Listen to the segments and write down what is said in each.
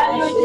Thank you.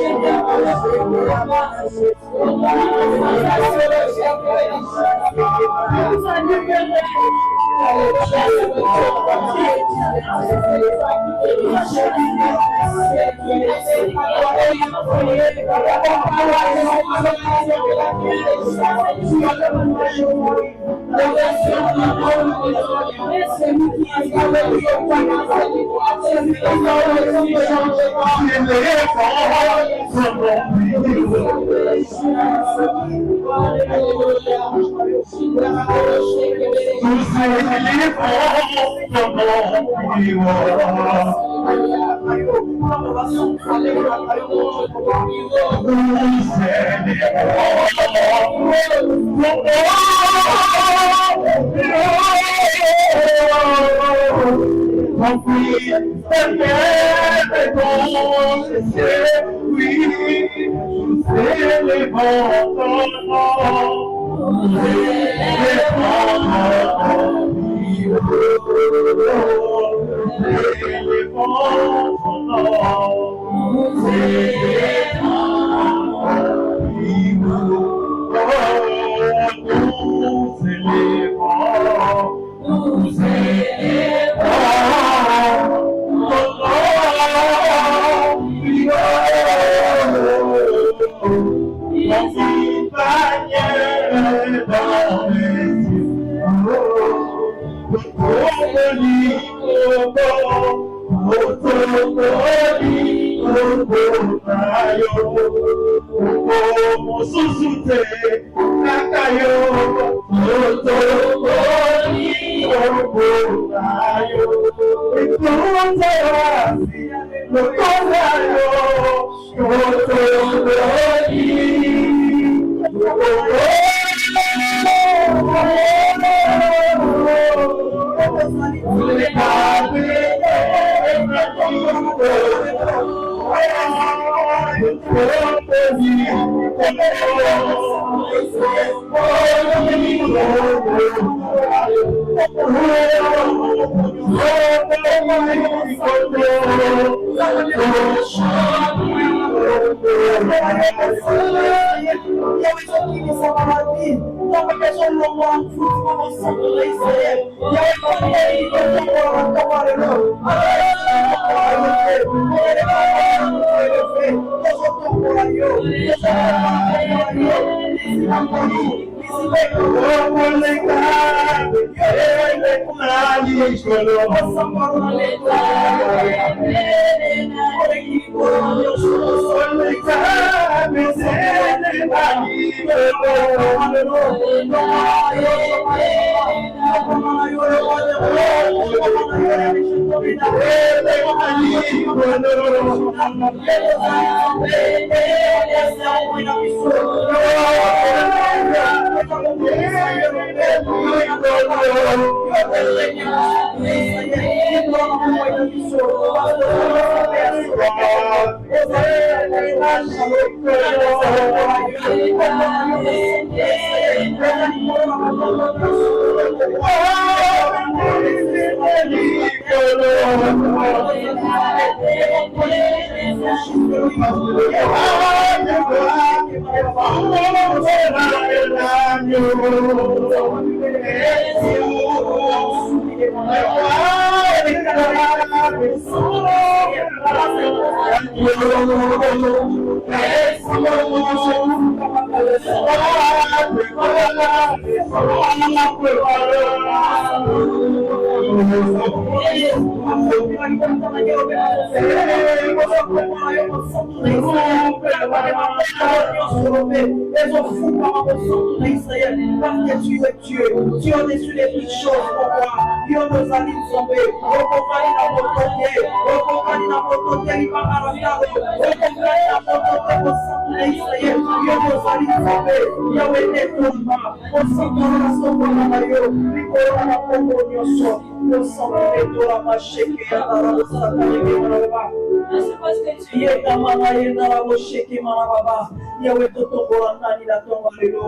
Yawe totombola nani na tonga lelo.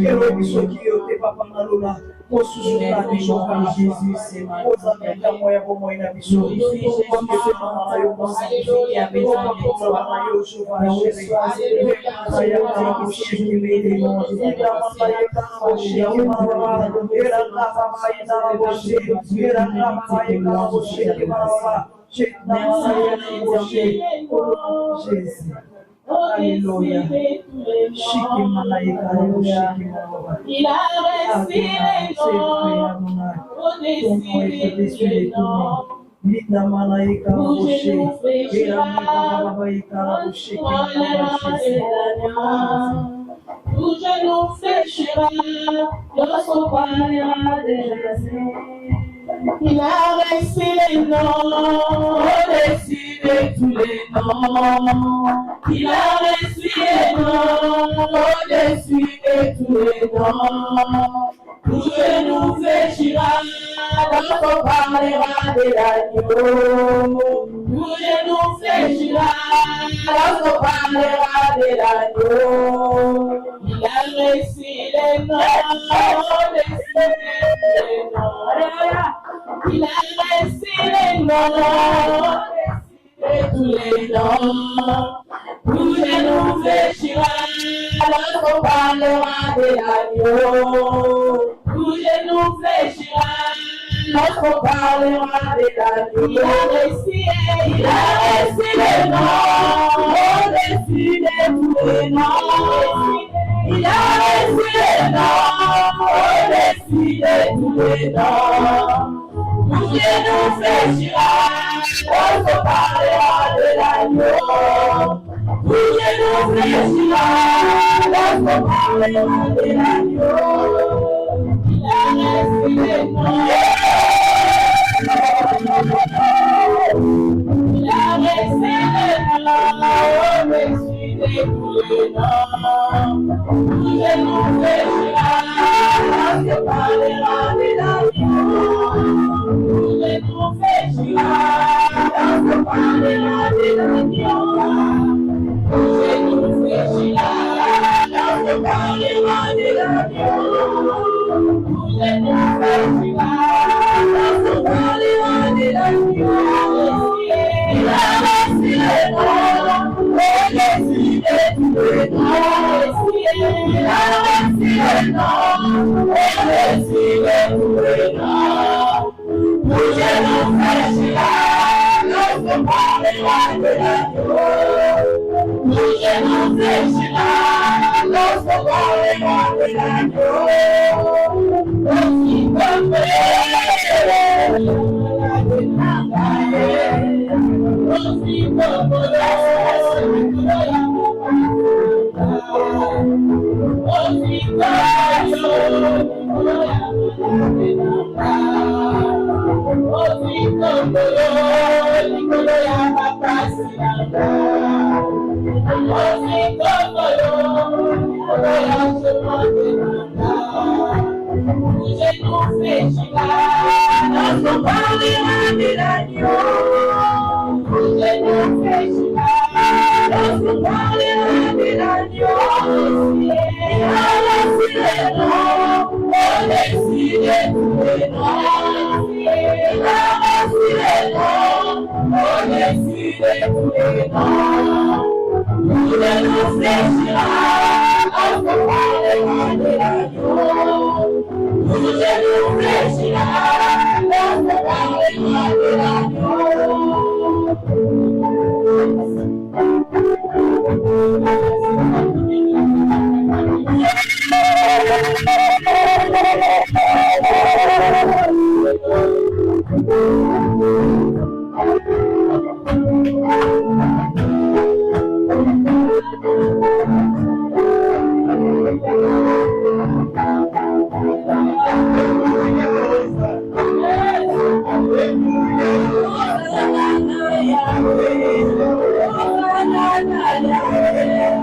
Elobi soki yo te papa na lola. Mosusu na biso ka Jésus c'est ma ozameka moya bomoi na biso. Mama yo mosusu ya besoin de toi. Mama yo Jehova chéri. Aya ka moshiki mele. Ida mama ya ka moshiki mama. Era ka mama ya na moshiki. Era ka mama ya na moshiki mama. Jésus. Alléluia. Shiki malaika yo shiki mama. Il a respiré au-dessus des noms. Vita malaika moshe. Era baba ika moshe. Tout genou fléchira lorsqu'on parlera de Jésus. Il a respiré les noms au-dessus de tous les noms. Il a respiré les noms au-dessus de tous les noms. Tout genou fléchira lorsqu'on parlera de l'agneau. Tout genou fléchira lorsqu'on parlera de l'agneau. Il a respiré les noms au-dessus de tous les noms. Il a respiré les noms de tous les noms. Tout genou fléchira lorsqu'on parlera de l'agneau. Tout genou fléchira lorsqu'on parlera de l'agneau. Il a respiré les noms au-dessus de tous les noms. Il a respiré les noms au-dessus de tous les noms. Tout genou fléchira lorsqu'on parlera de l'agneau. Tout genou fléchira lorsqu'on parlera de l'agneau. Il a respiré les noms. Il a respiré les noms au-dessus de tous les noms. Tout genou fléchira lorsqu'on parlera de l'agneau. Tout genou fléchira lorsqu'on parlera de l'agneau. Tout genou fléchira lorsqu'on parlera de l'agneau. Tout genou fléchira lorsqu'on parlera de l'agneau. Il a respiré les noms au-dessus de tous les noms. Il a respiré les noms au-dessus de tous les noms. Tout genou fléchira lorsqu'on parlera de l'agneau. Tout genou fléchira lorsqu'on parlera de l'agneau. Aussi comme aussi comme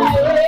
Oh,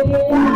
Bye.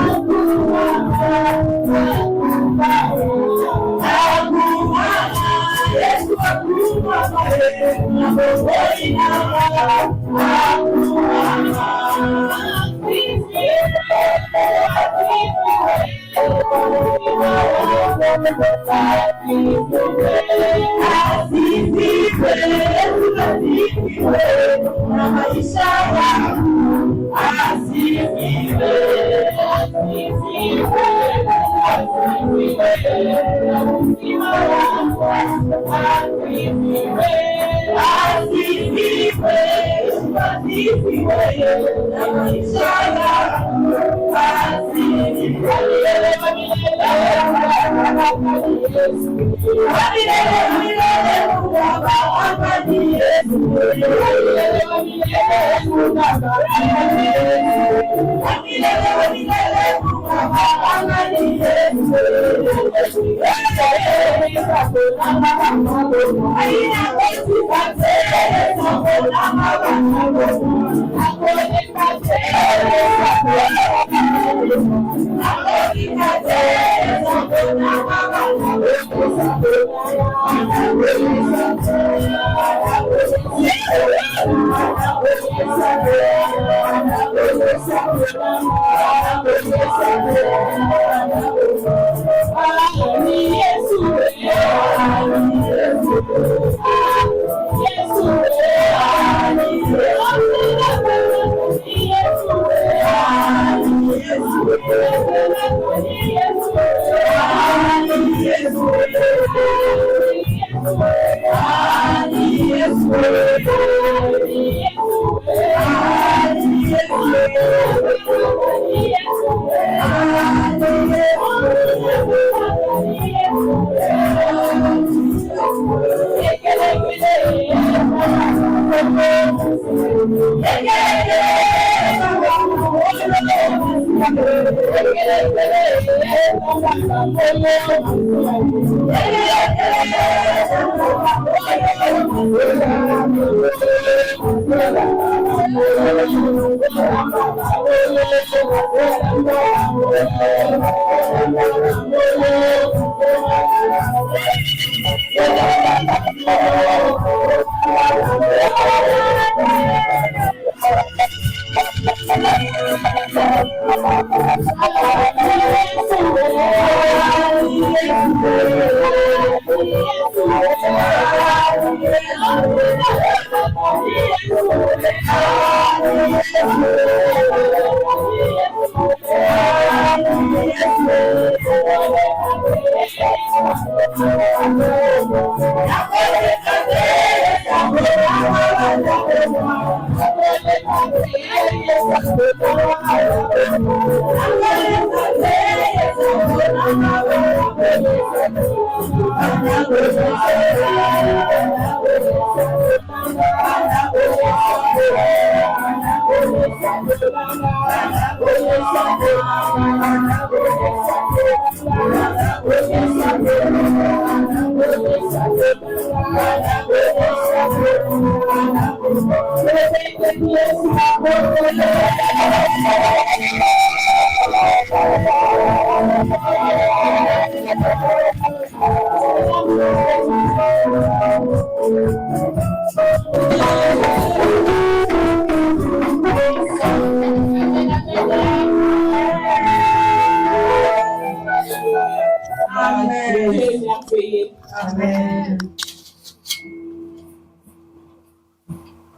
Amen.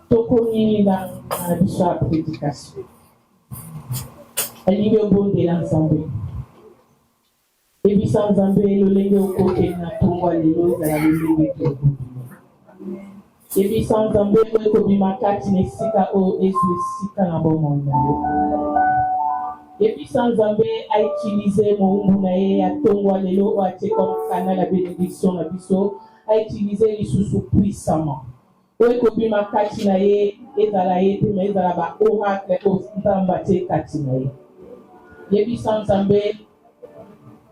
Tokoni dans la prédication. Elle est bonne de l'ensemble. Et puis sans ensemble, le lenge au côté na tonga lelo za la lenge to. Et puis sans ensemble, le kobi makati ne sika o esu sika na bon monde. Et puis sans ensemble, a utilisé mon mounaye à tonga lelo o a été comme canal la bénédiction na biso, a utilisé les sous puissamment. Oye kobi makati na ye ezala ye te mais ezala ba oracle o ntambate kati na ye. Et puis sans ensemble,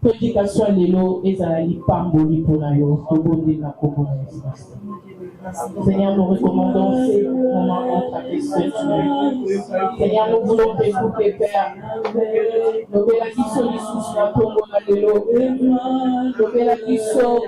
prédication lelo ezala lipamboli pona yo obonde na komona espace. Seigneur, nous recommandons ces moments entre ta Saint-Dieu. Seigneur, nous voulons t'écouter, Père. Nous voulons la kiso lissus na tombo na lelo. Nous voulons la kiso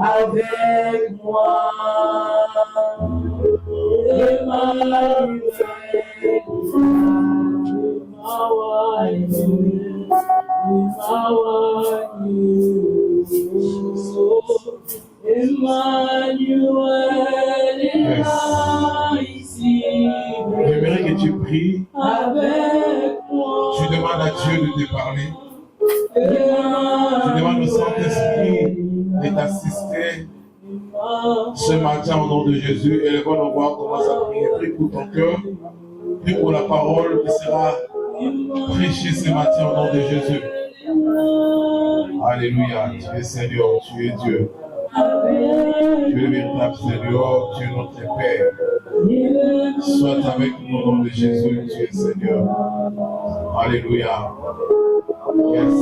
Avec moi, Emmanuel, J'aimerais que tu pries. avec moi. Tu demandes à Dieu de te parler. Tu demandes au Saint-Esprit de t'assister ce matin au nom de Jésus. Et on va voir comment ça prie. Prie pour ton cœur. Prie pour la parole qui sera prêchée ce matin au nom de Jésus. Alléluia. Tu es Seigneur, tu es Dieu. Tu es le véritable Seigneur, tu es notre Père. Sois avec nous au nom de Jésus, tu es Seigneur. Alléluia. Yes.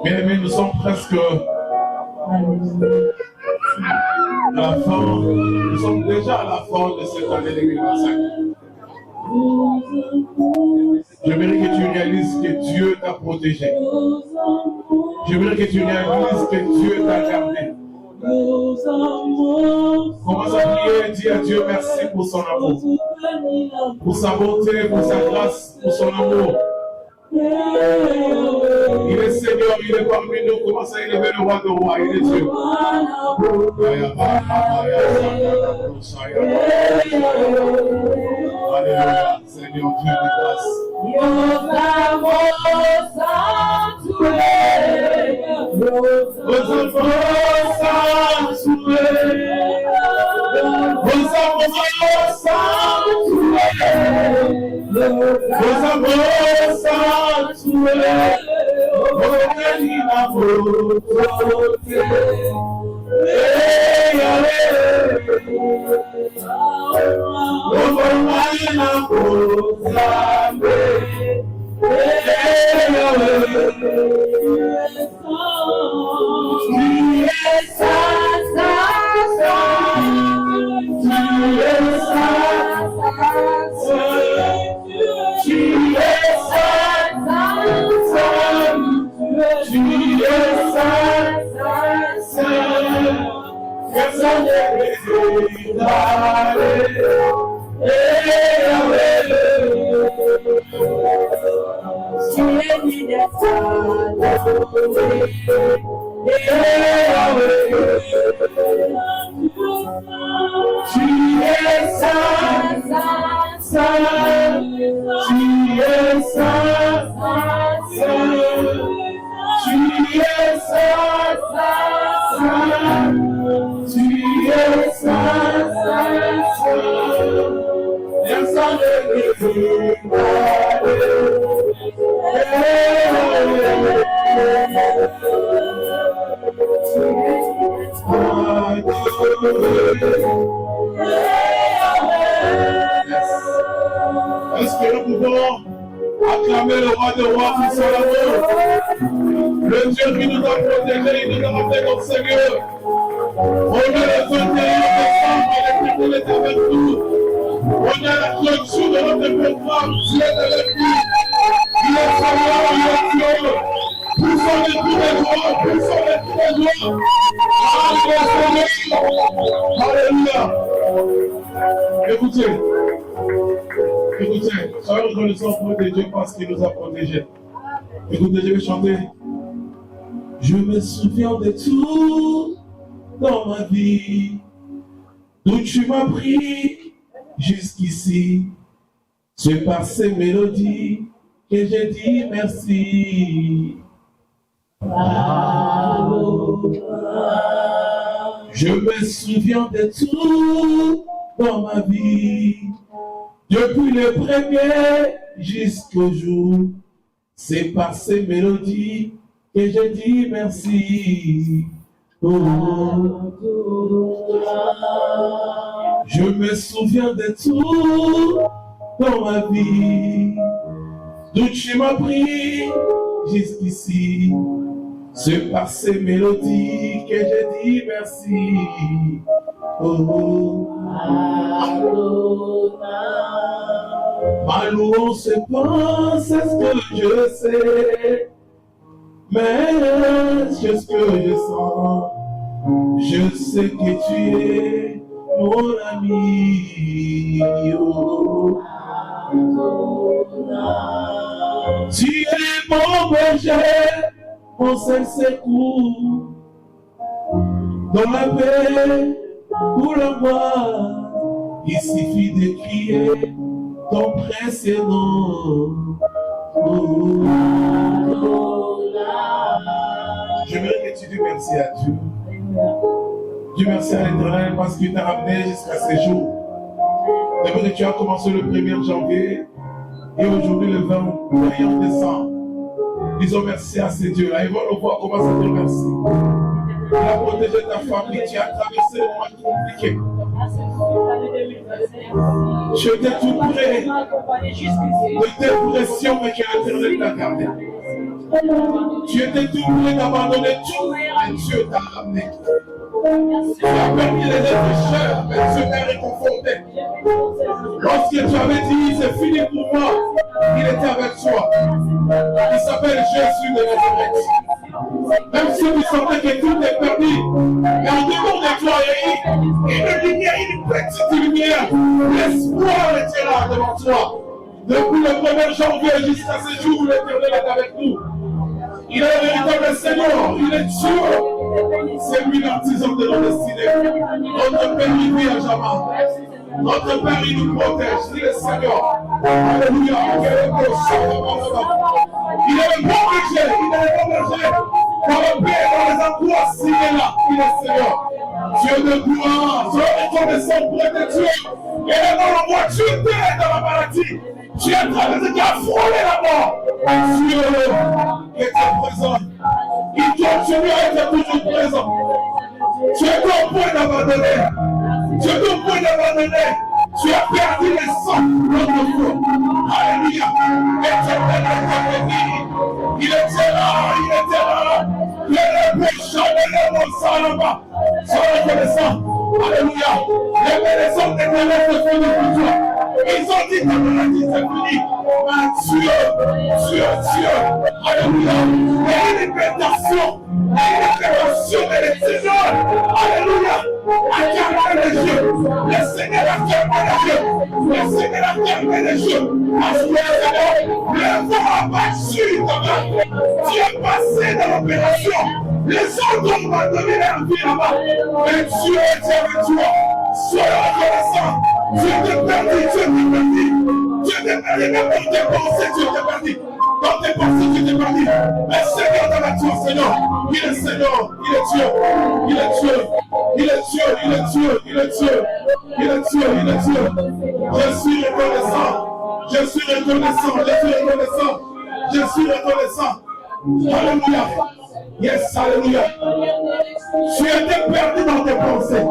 Bien aimés, nous sommes presque à la fin. Nous sommes déjà à la fin de cette année 2025. J'aimerais que tu réalises que Dieu t'a protégé. J'aimerais que tu réalises que Dieu t'a gardé. Commence à prier et dis à Dieu merci pour son amour, pour sa bonté, pour sa grâce, pour son amour. Il est Seigneur, il est parmi nous. Commence à élever le roi de roi, il est Dieu. Alléluia, Seigneur Dieu de grâce. Est-ce que nous pouvons acclamer le roi de rois pour son amour? Le Dieu qui nous a protégés, il nous a rappelé notre Seigneur. On a le Dieu décembre, il est avec nous. On a la clôture de notre programme, Dieu est avec nous. Il est Seigneur, il est Dieu. Poussons les coups des joies, poussons les coups des joies. Alléluia. Écoutez, soyons reconnaissants pour Dieu parce qu'il nous a protégés. Écoutez, je vais chanter. Je me souviens de tout dans ma vie, d'où tu m'as pris jusqu'ici. C'est par ces mélodies que j'ai dit merci. Je me souviens de tout dans ma vie, depuis le premier jusqu'au jour. C'est par ces mélodies que je dis merci. Oh. Je me souviens de tout dans ma vie, d'où tu m'as pris jusqu'ici. C'est par ces mélodies que je dis merci. Oh. Ma louange se pense, c'est ce que je sais, mais c'est ce que je sens. Je sais que tu es mon ami. Oh. Tu es mon berger, mon seul secours. Dans la paix ou la mort, il suffit de crier ton précieux nom. Oh. J'aimerais que tu dises merci à Dieu. Dieu merci à l'Éternel parce qu'il t'a ramené jusqu'à ce jour. Depuis que tu as commencé le 1er janvier et aujourd'hui le 21 décembre. Disons merci à ce Dieu-là. Ils vont le voir comment ça te remercie. Tu as protégé ta famille, tu as traversé le mois compliqué. Tu étais tout près de tes pressions, mais que l'Éternel t'a gardé. Tu étais tout près d'abandonner tout, mais Dieu t'a ramené. Tu as permis les êtres chers, mais Dieu t'a réconforté. Lorsque tu avais dit c'est fini pour moi, il était avec toi. Il s'appelle Jésus de Nazareth. Même si tu sentais que tout est perdu, mais en dehors de toi, il y a une lumière, une petite lumière. L'espoir était là devant toi. Depuis le 1er janvier jusqu'à ce jour où l'Éternel est avec nous. Il est le véritable Seigneur, il est Dieu. C'est lui l'artisan de nos destinées. Notre Père, il vit à jamais. Notre Père, il nous protège. Il est le Seigneur. Alléluia. Il est le bon berger. Il est le bon berger. Dans le paix, dans les angoisses, il est là. Il est Seigneur. Dieu de gloire. Soyez reconnaissants auprès de Dieu. Et là, dans la voiture, tu es dans la maladie. Tu es en train de te frôler la mort. Dieu est présent. Il continue à être toujours présent. Tu es au point d'abandonner. Tu es au point d'abandonner. Tu as perdu les sangs notre foi. Alléluia. L'éternel est béni. Il était là. Il était là. Les pécheurs de l'homme là-bas. Sois reconnaissant. Alléluia. Les bénédictions d'éternel se finissent pour toi. Ils ont dit que la maladie c'est fini. Mais Dieu. Alléluia. Et une libération. Et les Seigneur. Alléluia. A fermé les yeux. Le Seigneur a fermé les yeux. Le Seigneur a fermé les yeux. Parce que le Seigneur, le vent a battu ta main. Tu es passé dans l'opération. Les autres ont abandonné leur vie là-bas. Mais Dieu est avec toi. Sois reconnaissant. Dieu t'est perdu. Dieu t'est perdu. Même dans tes pensées, Dieu t'est perdu. Dans tes pensées, Dieu t'est perdu. Mais Seigneur, dans la toi, Seigneur. Il est Seigneur. Il est Dieu. Il est Dieu. Il est Dieu. Il est Dieu. Il est Dieu. Il est Dieu. Il est Dieu. Je suis reconnaissant. Je suis reconnaissant. Je suis reconnaissant. Je suis reconnaissant. Alléluia. Yes, alléluia. Tu étais perdu dans tes pensées.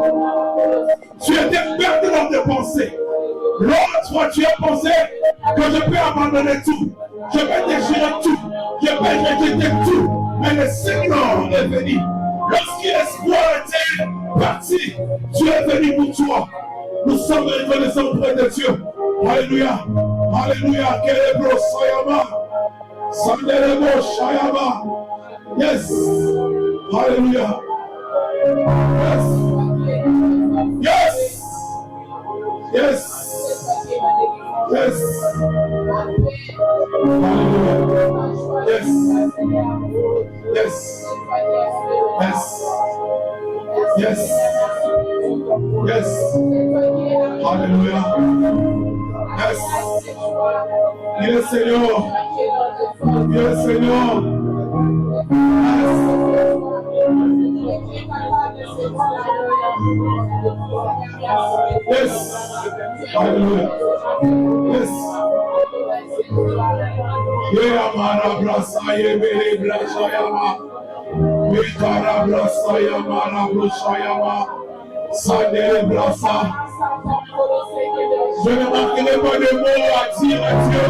Tu étais perdu dans tes pensées. L'autre fois, tu as pensé que je peux abandonner tout. Je peux déchirer tout. Je peux rejeter tout. Mais le Seigneur est venu. Lorsque l'espoir était parti, Dieu est venu pour toi. Nous sommes reconnaissants auprès de Dieu. Alléluia. Alléluia. Kelebro Sayama. Sandelebo Shayama. Yes. Hallelujah. Yes. Yes. Yes. Yes. Hallelujah. Yes. Yes. Yes. Yes. Yes. Hallelujah. Yes. Il est Seigneur. Il est Seigneur. Yes. Hallelujah. Yes. Yamara brasa yebere brasa yama. Mikara brasa yamara brasa yama. Sadele brasa. Je ne manquerai pas de mots à dire à Dieu.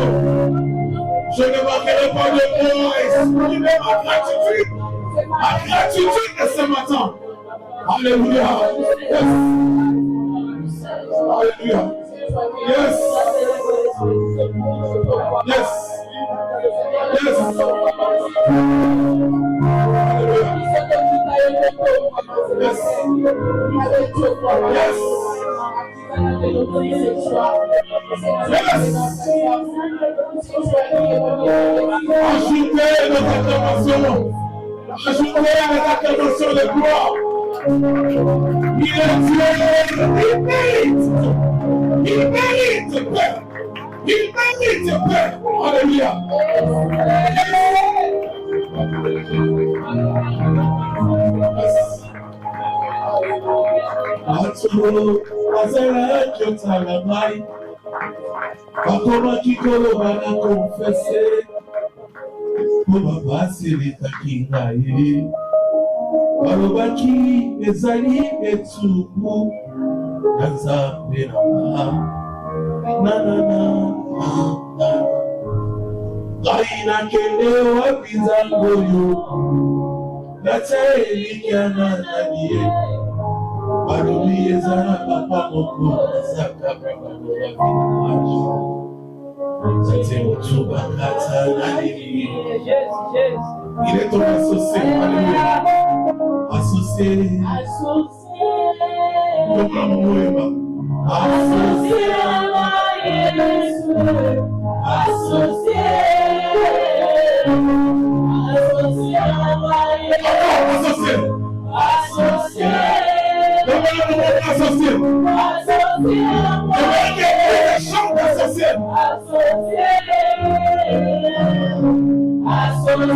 Je ne manquerai pas de mots à exprimer ma gratitude. Ma gratitude de ce matin. Alléluia. Yes. Alléluia. Yes. Yes. Yes. Alléluia. Yes. Yes. Ajoutez notre acclamation. Ajoutez notre acclamation de gloire. Il est Dieu. Il mérite Père. Il mérite Père. Alléluia. Aturo azera kyotalamai. Akoma kikolo bana confesser. Kuma basirita kingaye. Balobaki ezali etubu. Nzambe na Gaina kende wapi zangu yo. Nata elikiana naniye. Barubi ezana papa moko. Saka papa moko. Zate otuba kata naniye. Il est ton associé. Alléluia. Associé. Comment mon Emma? Associé à Jésus. Associé. Associé à Jésus. Associé. Comment nous associé? Associé. Comment il chante associé? Associé. Associé.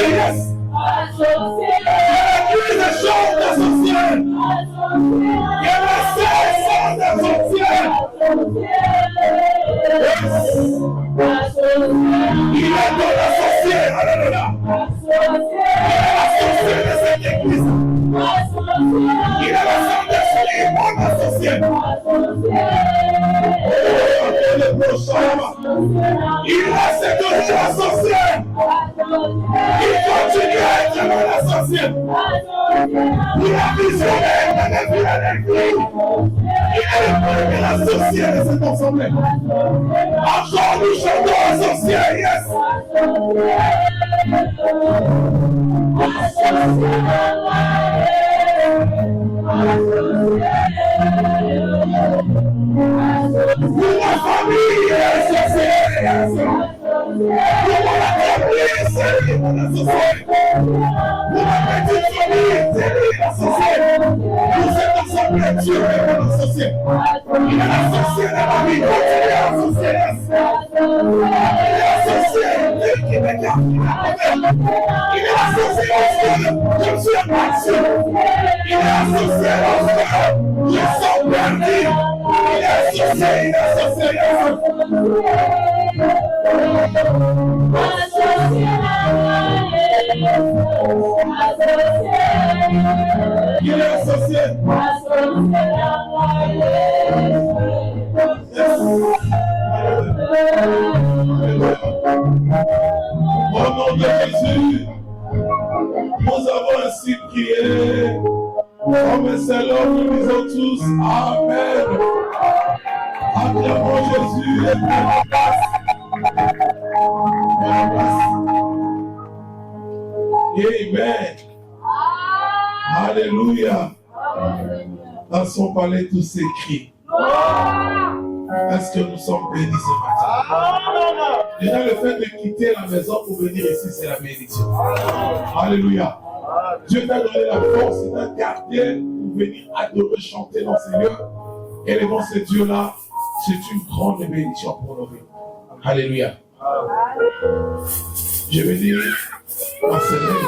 Yes. Associé. L'église est chante d'associé. Il y a la seule d'associé. Il est dans l'associé. Alléluia. Il est l'associé de cette église. Il est la seule d'esprit, mon associé. Le prochain. Il reste toujours associé. Il continue à être mon associé. Il a visionné de la vie à l'église. Il est le premier associé de cette assemblée. Encore nous chantons associé, yes. Pour ma famille, associé, yes. Pour mon entreprise, c'est lui mon associé. Pour ma petite famille, c'est lui l'associé. Pour cette assemblée, Dieu est mon associé. Il est l'associé de ma vie, continue à associer. Il est associé, lui qui me garde. Il est associé lorsque je suis abattu. Il est associé lorsque je sens perdu. Il est associé, il est associé. Il est associé. Au nom de Jésus, nous avons ainsi prié. Comme c'est l'homme, nous disons tous Amen. Acclamons Jésus et prenons place. Amen. Alléluia. Dans son palais, tout s'écrit. Est-ce que nous sommes bénis ce matin? Déjà, le fait de quitter la maison pour venir ici, c'est la bénédiction. Alléluia. Dieu t'a donné la force, il t'a gardé pour venir adorer, chanter dans ces lieux. Et devant ce Dieu-là, c'est une grande bénédiction pour nos vies. Alléluia. Je vais dire ma semaine.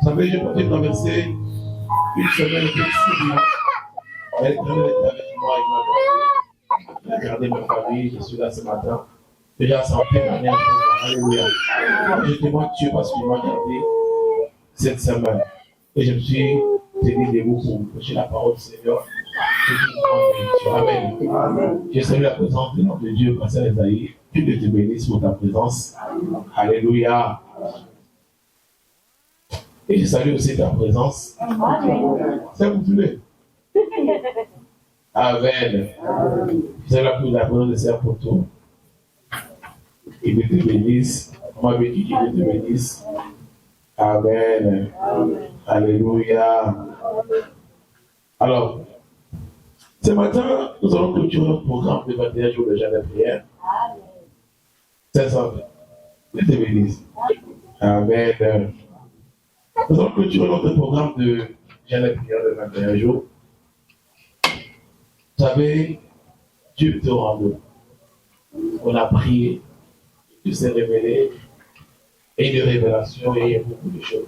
Vous savez, j'ai peut-être traversé une semaine difficile. Elle est avec moi, il m'a gardé ma famille, je suis là ce matin. déjà santé de manière générale. Alléluia. Je témoigne Dieu parce qu'il m'a gardé cette semaine. Et je me suis tenu debout pour vous prêcher la parole du Seigneur. Amen. Je salue la présence de notre Dieu, Pasteur Esaïe. Dieu te bénisse pour ta présence. Alléluia. Et je salue aussi ta présence. C'est vous voulez. Amen. Je salue la présence de Sœur Poto. Et Dieu te bénisse. Moi, Dieu te bénisse. Amen. Alléluia. Alors, ce matin, nous allons clôturer notre programme de 21 jours de jeûne et prière. C'est ça. Dieu te bénisse. Amen. Nous allons clôturer notre programme de jeûne et prière de 21 jours. Vous savez, Dieu te rend. On a prié, Dieu s'est révélé, et de révélation, et il y a beaucoup de choses.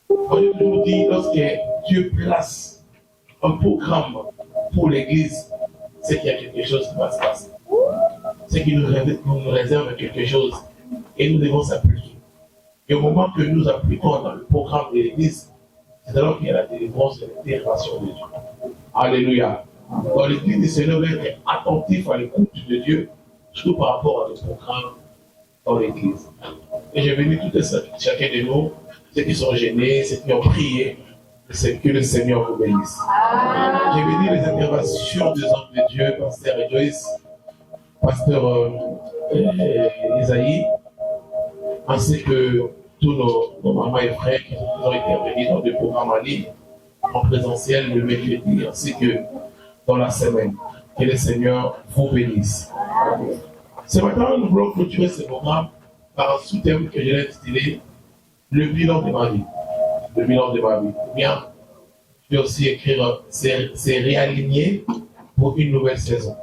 Moi, je vous dis, lorsque Dieu place un programme pour l'Église, c'est qu'il y a quelque chose qui va se passer. C'est qu'il nous réserve quelque chose, et nous devons s'appliquer. Et au moment que nous appliquons dans le programme de l'Église, c'est alors qu'il y a la délivrance et l'intégration de Dieu. Alléluia. Dans l'Église du Seigneur, doit être attentif à l'écoute de Dieu, surtout par rapport à nos programmes dans l'Église. Et je bénis tout chacun de nous, ceux qui sont gênés, ceux qui ont prié, que le Seigneur vous bénisse. J'ai béni les interventions des hommes de Dieu, Pasteur Joyce, Pasteur Esaïe, ainsi que tous nos mamans et frères qui ont intervenu dans des programmes en ligne, en présentiel le mercredi, ainsi que dans la semaine. Que le Seigneur vous bénisse. Ce matin, nous voulons clôturer ce programme par un sous-thème que je l'ai intitulé le bilan de ma vie. Le bilan de ma vie. Bien, je vais aussi écrire c'est réaligné pour une nouvelle saison.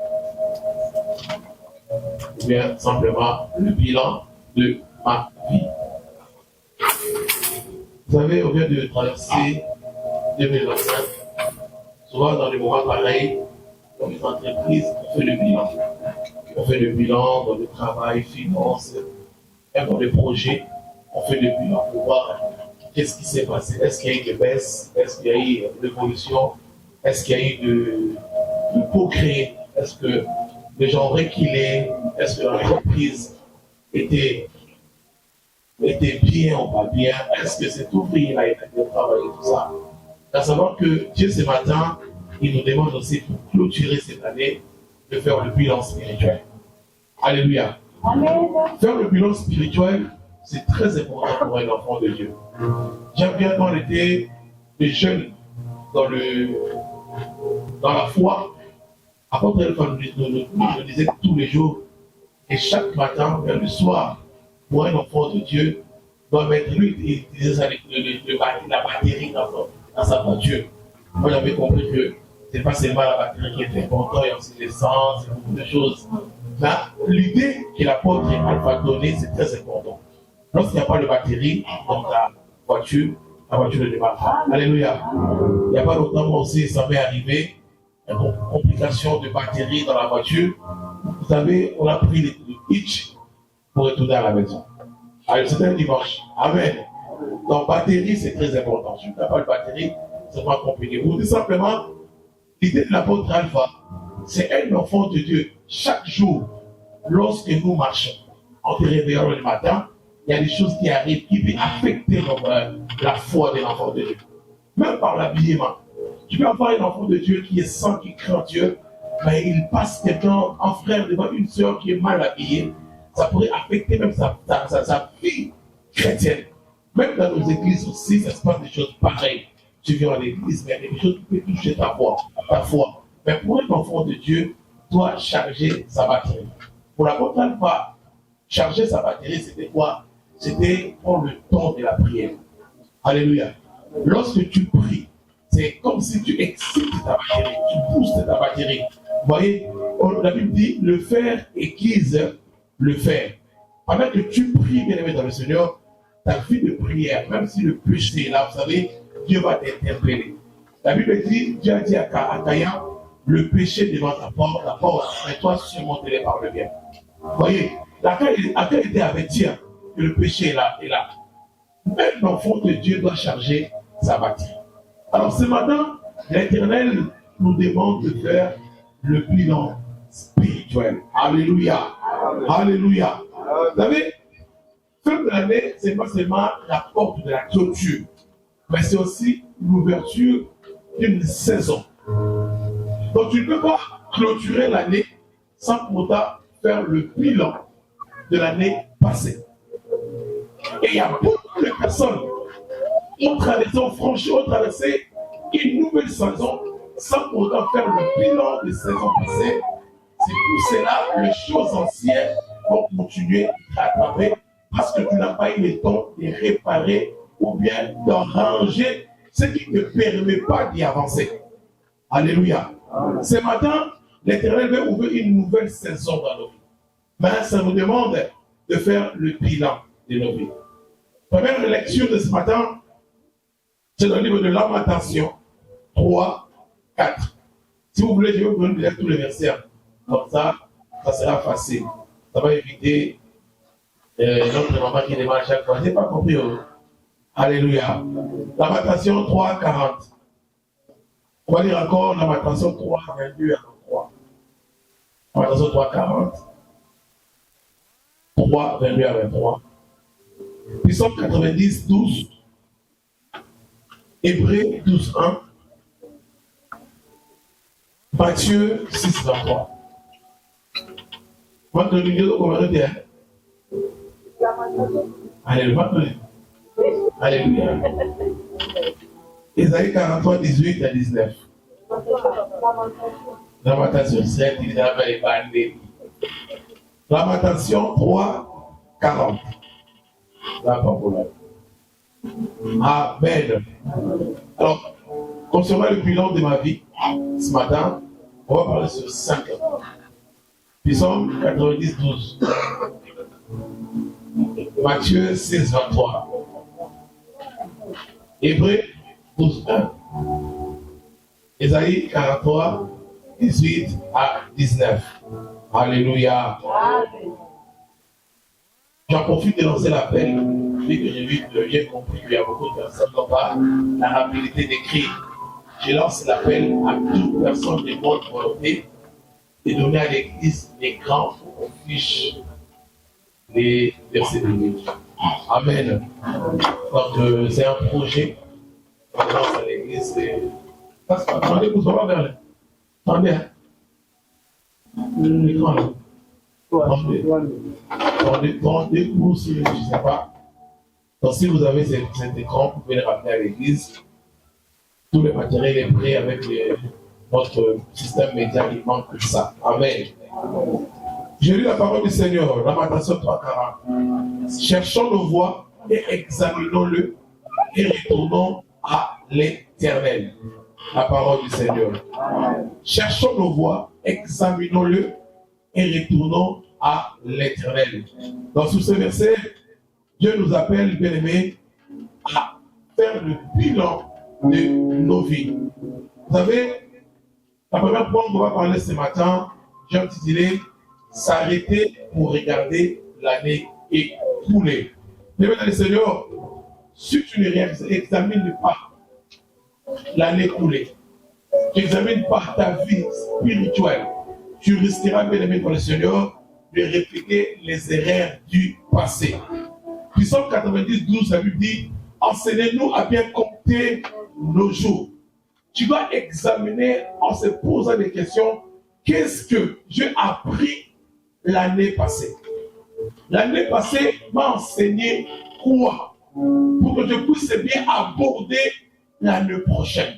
Ou bien simplement le bilan de ma vie. Vous savez, on vient de traverser 2025. Souvent dans les moments pareils, dans les entreprises, on fait le bilan. On fait le bilan dans le travail, finances, même dans les projets, on fait le bilan pour voir qu'est-ce qui s'est passé. Est-ce qu'il y a eu des baisses? Est-ce qu'il y a eu de l'évolution? Est-ce qu'il y a eu de progrès? Est-ce que les gens ont reculé? Est-ce que l'entreprise était bien ou pas bien? Est-ce que cet ouvrier-là a bien travaillé, tout ça? À savoir que Dieu, ce matin, il nous demande aussi pour clôturer cette année de faire le bilan spirituel. Alléluia. Amen. Faire le bilan spirituel, c'est très important pour un enfant de Dieu. J'aime bien quand on était des jeunes dans la foi. Apôtre Elphane nous disait tous les jours et chaque matin, vers le soir, pour un enfant de Dieu, doit mettre lui, il disait ça, la batterie dans sa voiture. Moi, j'avais compris que ce n'est pas seulement la batterie qui est importante, il y a aussi l'essence, beaucoup de choses. Mais l'idée que l'apôtre Alpha donnée, c'est très important. Lorsqu'il n'y a pas de batterie dans la voiture ne démarre pas. Alléluia. Il n'y a pas longtemps, moi aussi, ça m'est arrivé, une complication de batterie dans la voiture. Vous savez, on a pris le hitch pour retourner à la maison. Alors, c'était un dimanche. Amen. Donc, batterie, c'est très important. Si vous n'avez pas de batterie, c'est pas compliqué. Vous dites simplement, l'idée de l'apôtre Alpha, c'est un enfant de Dieu. Chaque jour, lorsque nous marchons, en te réveillant le matin, il y a des choses qui arrivent qui peuvent affecter la foi de l'enfant de Dieu. Même par l'habillement. Tu peux avoir un enfant de Dieu qui est saint, qui craint Dieu, mais il passe quelqu'un, un frère devant une soeur qui est mal habillée. Ça pourrait affecter même sa vie chrétienne. Même dans nos églises aussi, ça se passe des choses pareilles. Tu viens à l'église, mais il y a des choses qui peuvent toucher ta foi. Mais pour un enfant de Dieu, doit charger sa batterie. Pour l'apôtre Alpha, charger sa batterie, c'était quoi? C'était prendre le temps de la prière. Alléluia. Lorsque tu pries, c'est comme si tu excites ta batterie, tu boostes ta batterie. Vous voyez, la Bible dit, le fer aiguise le fer. Pendant que tu pries, bien aimé dans le Seigneur, ta vie de prière, même si le péché est là, vous savez, Dieu va t'interpeller. La Bible dit, Dieu a dit à Caïn, le péché devant ta porte, mais toi surmonte-les par le bien. Vous voyez, La cœur était averti que le péché est là. Un enfant de Dieu doit charger sa batterie. Alors ce matin, l'Éternel nous demande de faire le bilan spirituel. Alléluia. Alléluia. Vous savez, fin de l'année, ce n'est pas seulement la porte de la clôture, mais c'est aussi l'ouverture d'une saison. Donc tu ne peux pas clôturer l'année sans pour autant faire le bilan de l'année passée. Et il y a beaucoup de personnes qui ont traversé une nouvelle saison sans pour autant faire le bilan des saisons passées. C'est pour cela les choses anciennes vont continuer à rattraper parce que tu n'as pas eu le temps de réparer ou bien d'arranger ce qui ne te permet pas d'y avancer. Alléluia. Ce matin, l'Éternel veut ouvrir une nouvelle saison dans nos vies. Mais ça nous demande de faire le bilan de nos vies. Première lecture de ce matin, c'est dans le livre de Lamentation 3, 4. Si vous voulez, je vais vous lire tous les versets. Comme ça sera facile. Ça va éviter notre maman qui démarre à chaque fois. Je n'ai pas compris. Alléluia. Lamentation 3, 40. On va lire encore Lamentation 3, 22 à 23. Lamentation 3, 40. 3, 22 à 23. Psaume 90, 12. Hébreux 12, 1. Matthieu 6, 23. Alléluia. Alléluia. Isaïe 43, 18 à 19. Lamentation 7, il avait les bandés. Lamentation 3, 40. La parole. Amen. Alors, concernant le bilan de ma vie, ce matin, on va parler sur 5 ans. Psaume 90, 12. Matthieu 6, 23. Hébreux 12, 1. Isaïe 43, 18 à 19. Alléluia. J'en profite de lancer l'appel. Dès que j'ai compris qu'il y a beaucoup de personnes qui n'ont pas la rapidité d'écrire. Je lance l'appel à toute personne de bonne volonté de donner à l'église l'écran pour qu'on fiche les versets bibliques. Amen. Donc, c'est un projet. On lance à l'église. Attendez, vous allez vers là. Attendez. L'écran là. Attendez, vous, si je ne sais pas. Donc, si vous avez cet écran, vous pouvez le ramener à l'église. Tout le matériel est prêt avec notre système média, il manque que ça. Amen. J'ai lu la parole du Seigneur, Lamentation 3:40. Cherchons nos voies et examinons-le et retournons à l'Éternel. La parole du Seigneur. Cherchons nos voies, examinons-le et retournons à l'Éternel. Dans ce verset, Dieu nous appelle, bien aimés, à faire le bilan de nos vies. Vous savez, la première point qu'on va parler ce matin, j'ai intitulé s'arrêter pour regarder l'année écoulée. Bien aimé Seigneur, si tu n'examines pas l'année écoulée, tu n'examines pas ta vie spirituelle, tu risqueras, bien aimé dans le Seigneur, de répéter les erreurs du passé. Psaume 90, 12, la Bible dit, enseignez-nous à bien compter nos jours. Tu dois examiner en se posant des questions. Qu'est-ce que j'ai appris l'année passée? L'année passée m'a enseigné quoi? Pour que je puisse bien aborder l'année prochaine.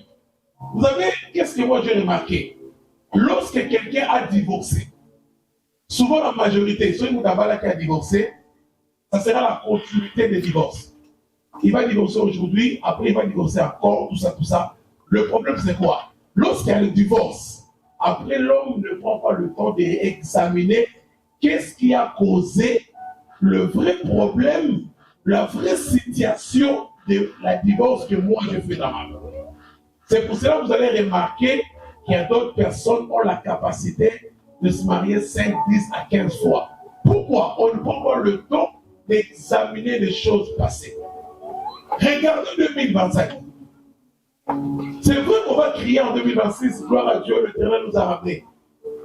Vous savez, qu'est-ce que moi j'ai remarqué? Lorsque quelqu'un a divorcé, souvent la majorité, ceux qui a divorcé, ça sera la continuité des divorces. Il va divorcer aujourd'hui, après il va divorcer encore, tout ça. Le problème c'est quoi? Lorsqu'il y a le divorce, après l'homme ne prend pas le temps d'examiner qu'est-ce qui a causé le vrai problème, la vraie situation de la divorce que moi je fais dans ma vie. C'est pour cela que vous allez remarquer qu'il y a d'autres personnes qui ont la capacité de se marier 5, 10 à 15 fois. Pourquoi on ne prend pas le temps d'examiner les choses passées? Regardez 2025. C'est vrai qu'on va crier en 2026, gloire à Dieu, l'Éternel nous a ramené.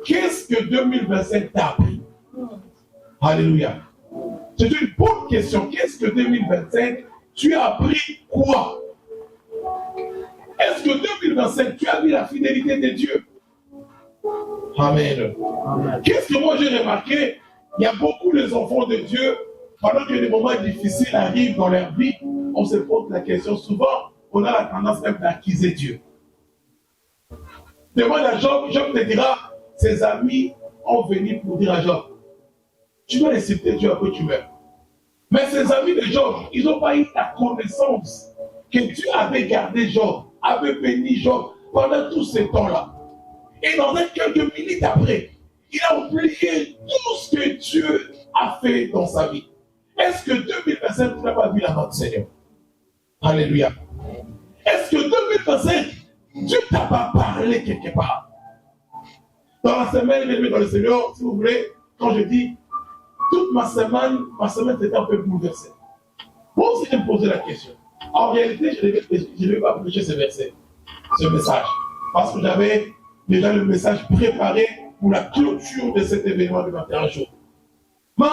Qu'est-ce que 2025 t'a appris? Alléluia. C'est une bonne question. Qu'est-ce que 2025, tu as appris quoi? Est-ce que 2025, tu as vu la fidélité de Dieu? Amen. Qu'est-ce que moi j'ai remarqué? Il y a beaucoup des enfants de Dieu, pendant que des moments difficiles arrivent dans leur vie, on se pose la question souvent, on a la tendance même d'accuser Dieu. Demande à Job, Job te dira, ses amis ont venu pour dire à Job, tu dois insulter Dieu après tu meurs. Mais ses amis de Job, ils n'ont pas eu la connaissance que Dieu avait gardé Job, avait béni Job pendant tous ces temps-là. Et dans quelques minutes après, il a oublié tout ce que Dieu a fait dans sa vie. Est-ce que 2025, tu n'as pas vu la main du Seigneur? Alléluia. Est-ce que 2025, Dieu ne t'a pas parlé quelque part? Dans la semaine, dans le Seigneur, si vous voulez, quand je dis toute ma semaine était un peu bouleversée. Moi aussi, je me posais la question. En réalité, je ne devais pas prêcher ce verset, ce message, parce que j'avais déjà le message préparé pour la clôture de cet événement de 21 jours. Mais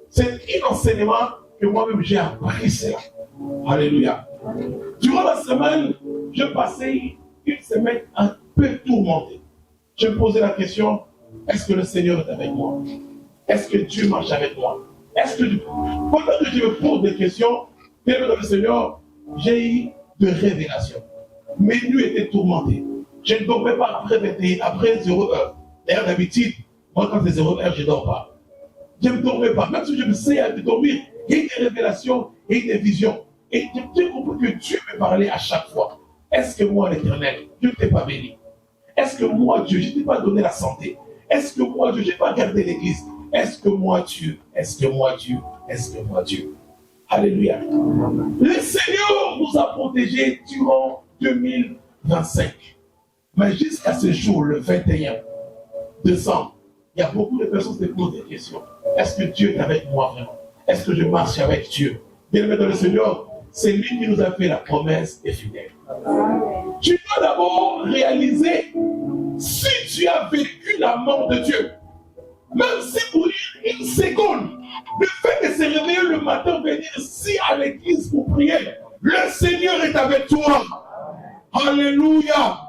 c'est un enseignement que moi-même j'ai appris cela. Alléluia. Durant la semaine, je passais une semaine un peu tourmentée. Je me posais la question, est-ce que le Seigneur est avec moi? Est-ce que Dieu marche avec moi? Est-ce que pendant que je me pose des questions, bien dans le Seigneur, j'ai eu de révélations. Mes nuits étaient tourmentées. Je ne dormais pas après 0 heure. D'ailleurs, d'habitude, moi, quand c'est 0 heure, je ne dors pas. Je ne dormais pas. Même si je me sais à dormir, il y a eu des révélations et des visions. Et j'ai compris que Dieu me parlait à chaque fois. Est-ce que moi, l'Éternel, Dieu ne t'ai pas béni? Est-ce que moi, Dieu, je ne t'ai pas donné la santé? Est-ce que moi, Dieu, je n'ai pas gardé l'église? Est-ce que moi, Dieu? Est-ce que moi, Dieu? Est-ce que moi, Dieu? Alléluia. Le Seigneur nous a protégés durant 2025. Mais jusqu'à ce jour, le 21 décembre, il y a beaucoup de personnes qui se posent des questions. Est-ce que Dieu est avec moi vraiment? Est-ce que je marche avec Dieu? Bien-aimé dans le Seigneur, c'est lui qui nous a fait la promesse et fidèle. Tu dois d'abord réaliser si tu as vécu la mort de Dieu. Même si pour une seconde, le fait de se réveiller le matin, venir ici à l'église pour prier, le Seigneur est avec toi. Alléluia.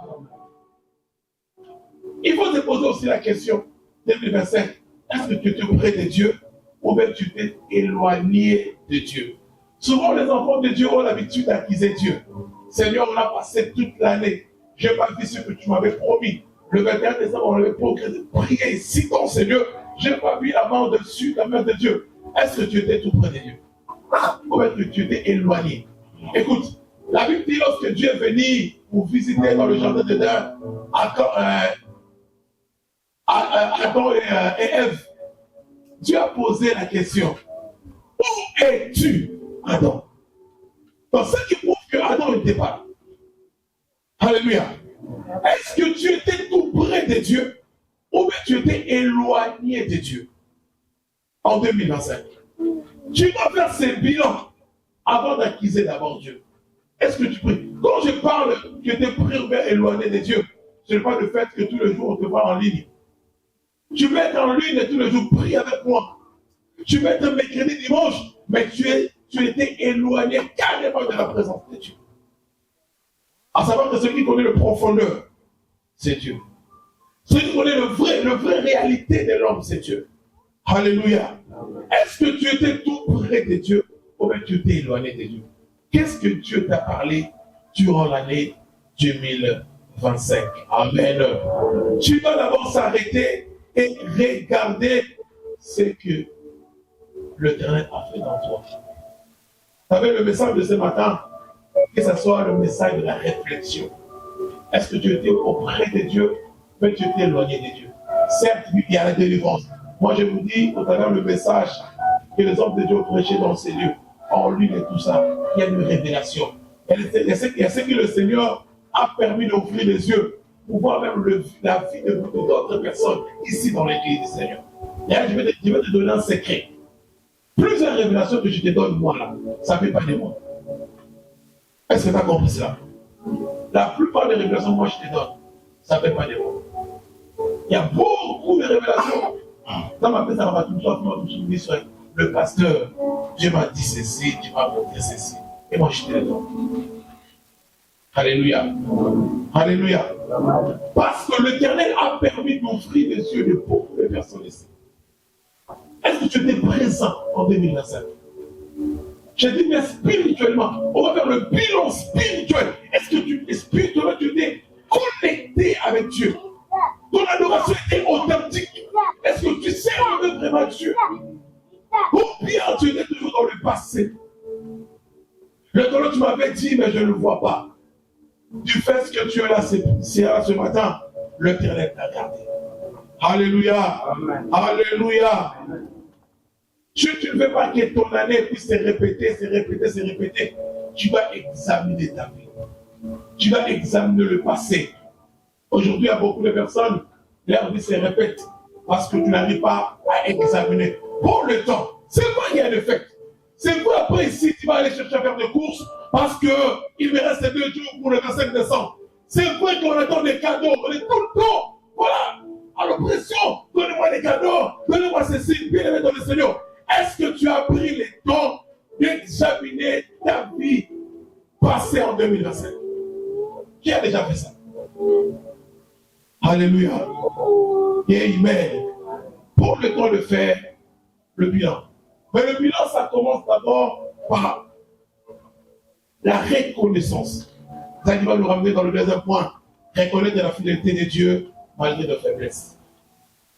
Il faut te poser aussi la question, 2025, est-ce que tu es près de Dieu ou bien tu t'es éloigné de Dieu? Souvent, les enfants de Dieu ont l'habitude d'accuser Dieu. Seigneur, on a passé toute l'année. Je n'ai pas vu ce que tu m'avais promis. Le 21 décembre, on avait prié ici, ton Seigneur. Je n'ai pas vu la main au-dessus, la main de Dieu. Est-ce que tu étais tout près de Dieu? Ou est-ce que tu étais éloigné? Écoute, la Bible dit lorsque Dieu est venu pour visiter dans le jardin d'Éden, Adam et Ève, Dieu a posé la question, où es-tu, Adam? Donc, ce qui prouve que Adam n'était pas là. Alléluia. Est-ce que tu étais tout près de Dieu ou bien tu étais éloigné de Dieu en 2025? Tu dois faire ces bilans avant d'accuser d'abord Dieu. Est-ce que tu pries? Quand je parle que tu étais près ou bien éloigné de Dieu, ce n'est pas le fait que tous les jours on te voit en ligne. Tu peux être en ligne et tous les jours prier avec moi. Tu peux être mercredi, dimanche, mais tu étais éloigné carrément de la présence de Dieu. À savoir que celui qui connaît le profondeur, c'est Dieu. Celui qui connaît la vraie réalité de l'homme, c'est Dieu. Alléluia. Est-ce que tu étais tout près de Dieu ou bien tu étais éloigné de Dieu? Qu'est-ce que Dieu t'a parlé durant l'année 2025? Amen. Tu dois d'abord s'arrêter et regarder ce que l'Éternel a fait dans toi. Vous savez, le message de ce matin, que ce soit le message de la réflexion. Est-ce que tu étais auprès de Dieu, mais tu étais éloigné de Dieu? Certes, il y a la délivrance. Moi, je vous dis, au travers le message que les hommes de Dieu ont prêché dans ces lieux, en lui et tout ça, il y a une révélation. Il y a ce que le Seigneur a permis d'ouvrir les yeux pour voir même la vie de d'autres personnes ici dans l'église du Seigneur. D'ailleurs, je vais te donner un secret. Plusieurs révélations que je te donne, moi, là, ça ne fait pas de moi. Est-ce que tu as compris cela? La plupart des révélations que moi je te donne, ça ne fait pas de moi. Il y a beaucoup de révélations. Dans ma tête, ça va tout sur le pasteur. Dieu m'a dit ceci, Dieu m'a montré ceci. Et moi, je te le donne. Alléluia. Alléluia. Parce que l'Éternel a permis d'ouvrir les yeux de beaucoup de personnes ici. Est-ce que tu étais présent en 2025? J'ai dit, mais spirituellement, on va faire le bilan spirituel. Est-ce que spirituellement, tu étais connecté avec Dieu? Ton adoration était authentique. Est-ce que tu servais vraiment Dieu? Ou bien tu étais toujours dans le passé? Le temps tu m'avais dit, mais je ne le vois pas. Du fait que tu es là ce matin, l'Éternel t'a gardé. Alléluia. Amen. Alléluia. Amen. Tu ne veux pas que ton année puisse se répéter. Tu vas examiner ta vie. Tu vas examiner le passé. Aujourd'hui, il y a beaucoup de personnes, leur vie se répète parce que tu n'arrives pas à examiner. Pour le temps, c'est quoi qui a l'effet? C'est quoi après ici, tu vas aller chercher à faire des courses parce qu'il me reste 2 jours pour le 25 décembre. C'est vrai qu'on attend des cadeaux, on est tout le temps. Voilà, à l'oppression, donnez-moi des cadeaux, donnez-moi ceci, bien aimé dans le Seigneur. Est-ce que tu as pris le temps d'examiner ta vie passée en 2025? Qui a déjà fait ça? Alléluia. Et amen. Pour le temps de faire le bilan. Mais le bilan, ça commence d'abord par la reconnaissance. Ça qui va nous ramener dans le deuxième point. Reconnaître la fidélité de Dieu malgré nos faiblesses.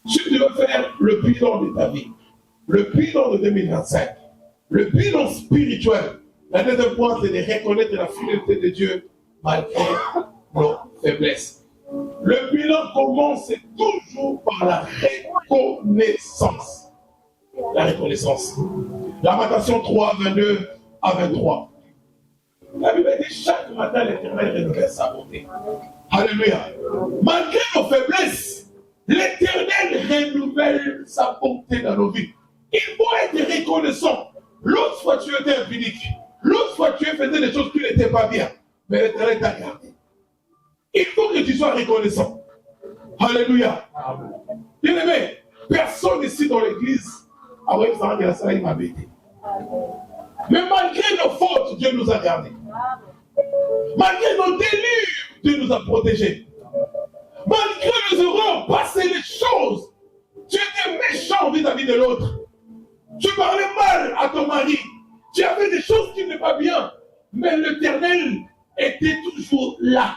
Si tu veux faire le bilan de ta vie, le bilan de 2025, le bilan spirituel, le deuxième point, c'est de reconnaître la fidélité de Dieu malgré nos faiblesses. Le bilan commence toujours par la reconnaissance. La reconnaissance. Lamentation 3, 22 à 23. La Bible dit chaque matin l'Éternel renouvelle sa bonté. Alléluia. Malgré nos faiblesses, l'Éternel renouvelle sa bonté dans nos vies. Il faut être reconnaissant. L'autre fois tu étais impunique. L'autre fois tu faisais des choses qui n'étaient pas bien. Mais l'Éternel t'a gardé. Il faut que tu sois reconnaissant. Alléluia. Bien aimé, personne ici dans l'église a oublié que la salle m'a aidé. Mais malgré nos fautes, Dieu nous a gardés. Malgré nos délires, Dieu nous a protégés. Malgré les erreurs, passées les choses, tu étais méchant vis-à-vis de l'autre. Tu parlais mal à ton mari. Tu avais des choses qui n'étaient pas bien. Mais l'Éternel était toujours là.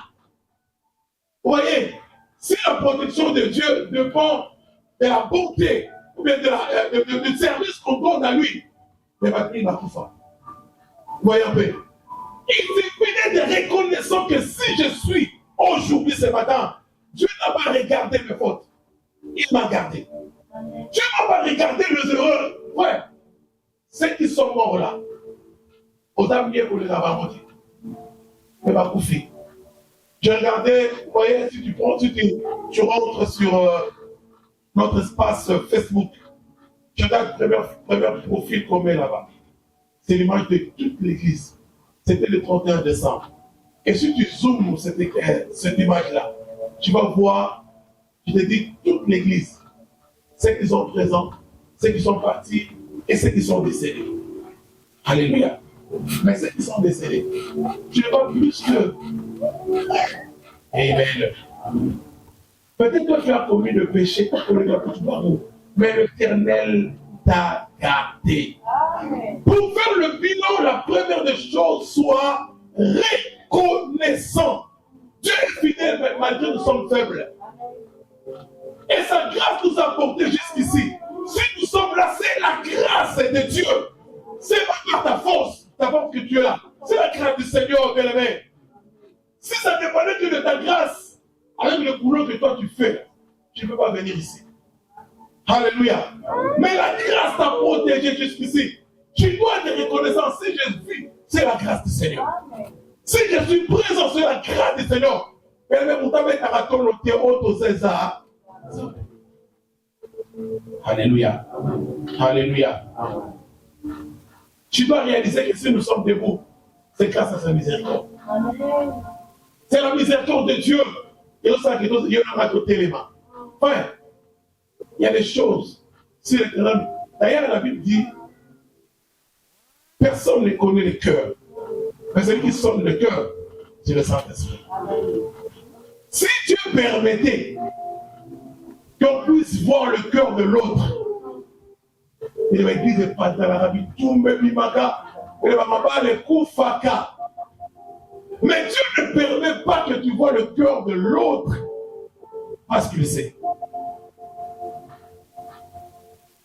Vous voyez, si la protection de Dieu dépend de la bonté ou bien du service qu'on donne à lui, il va tout faire. Vous voyez un peu. Il suffit de reconnaissant que si je suis aujourd'hui, ce matin, Dieu n'a pas regardé mes fautes. Il m'a gardé. Dieu n'a pas regardé les erreurs. Ouais. Ceux qui sont morts là, aux amis pour les avoir dit. Mais pas couffé. J'ai regardé, vous voyez, si tu prends, tu rentres sur notre espace Facebook. Je regarde le premier profil qu'on met là-bas. C'est l'image de toute l'église. C'était le 31 décembre. Et si tu zoomes cette image-là, tu vas voir, je te dis, toute l'église. Ceux qui sont présents, ceux qui sont partis et ceux qui sont décédés. Alléluia. Mais ceux qui sont décédés, tu ne vois plus que... Amen. Peut-être que tu as commis le péché, mais l'Éternel t'a gardé. Pour faire le bilan, la première des choses, soit reconnaissant. Dieu est fidèle malgré que nous sommes faibles. Et sa grâce nous a portés jusqu'ici. Si nous sommes là, c'est la grâce de Dieu. C'est pas par ta force que tu es là. C'est la grâce du Seigneur, bien-aimé. Si ça dépendait que de ta grâce, avec le boulot que toi tu fais, tu ne peux pas venir ici. Alléluia. Mais la grâce t'a protégé jusqu'ici. Tu dois être reconnaissant. Si je vis, c'est la grâce du Seigneur. Si je suis présent, c'est la grâce du Seigneur. Alléluia. Alléluia. Tu dois réaliser que si nous sommes debout, c'est grâce à sa miséricorde. C'est la miséricorde de Dieu. Et on sait que Dieu n'a pas côté les mains. Enfin, il y a des choses sur le terrain. D'ailleurs, la Bible dit, personne ne connaît le cœur. Mais celui qui sonne le cœur, c'est le Saint-Esprit. Si Dieu permettait qu'on puisse voir le cœur de l'autre, il va dire de Pantalarabi, Toumbe Bimaka, il va m'abattre le Koufaka. Mais Dieu ne permet pas que tu vois le cœur de l'autre parce qu'il sait.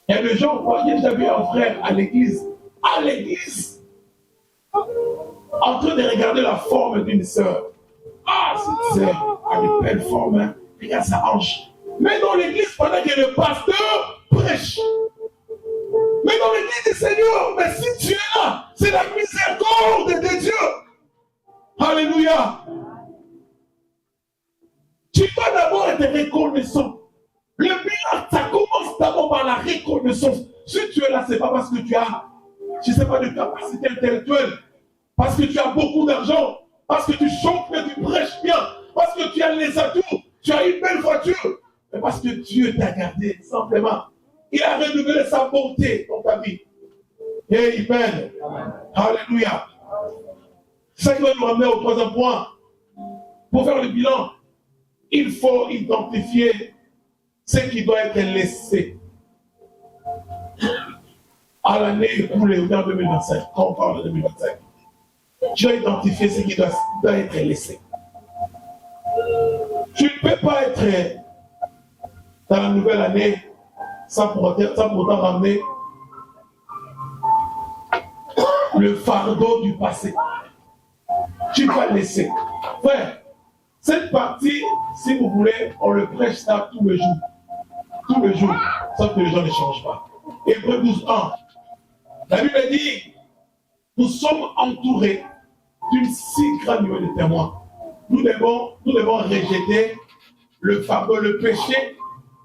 Il y a des gens, j'ai déjà vu un frère à l'église, en train de regarder la forme d'une sœur. Ah, cette sœur a de belles formes, hein. Regarde sa hanche. Mais dans l'église, pendant que le pasteur prêche, mais dans l'église du Seigneur, mais si tu es là, c'est la miséricorde de Dieu. Alléluia. Tu dois d'abord être reconnaissant. Le miracle, ça commence d'abord par la reconnaissance. Si tu es là, ce n'est pas parce que tu as, je ne sais pas, de capacité intellectuelle, parce que tu as beaucoup d'argent, parce que tu chantes, que tu prêches bien, parce que tu as les atouts, tu as une belle voiture, mais parce que Dieu t'a gardé, simplement. Il a renouvelé sa bonté dans ta vie. Amen. Alléluia. Ça qui va nous ramener au troisième point. Pour faire le bilan, il faut identifier ce qui doit être laissé à l'année écoulée, ou en 2025, quand on parle de 2025. Tu dois identifier ce qui doit être laissé. Tu ne peux pas être dans la nouvelle année sans pour autant ramener le fardeau du passé. Tu dois laisser. Frère, cette partie, si vous voulez, on le prêche ça tous les jours. Tous les jours, sauf que les gens ne changent pas. Hébreux 12:1. La Bible dit, nous sommes entourés d'une si grande nuée de témoins. Nous devons rejeter le fardeau, le péché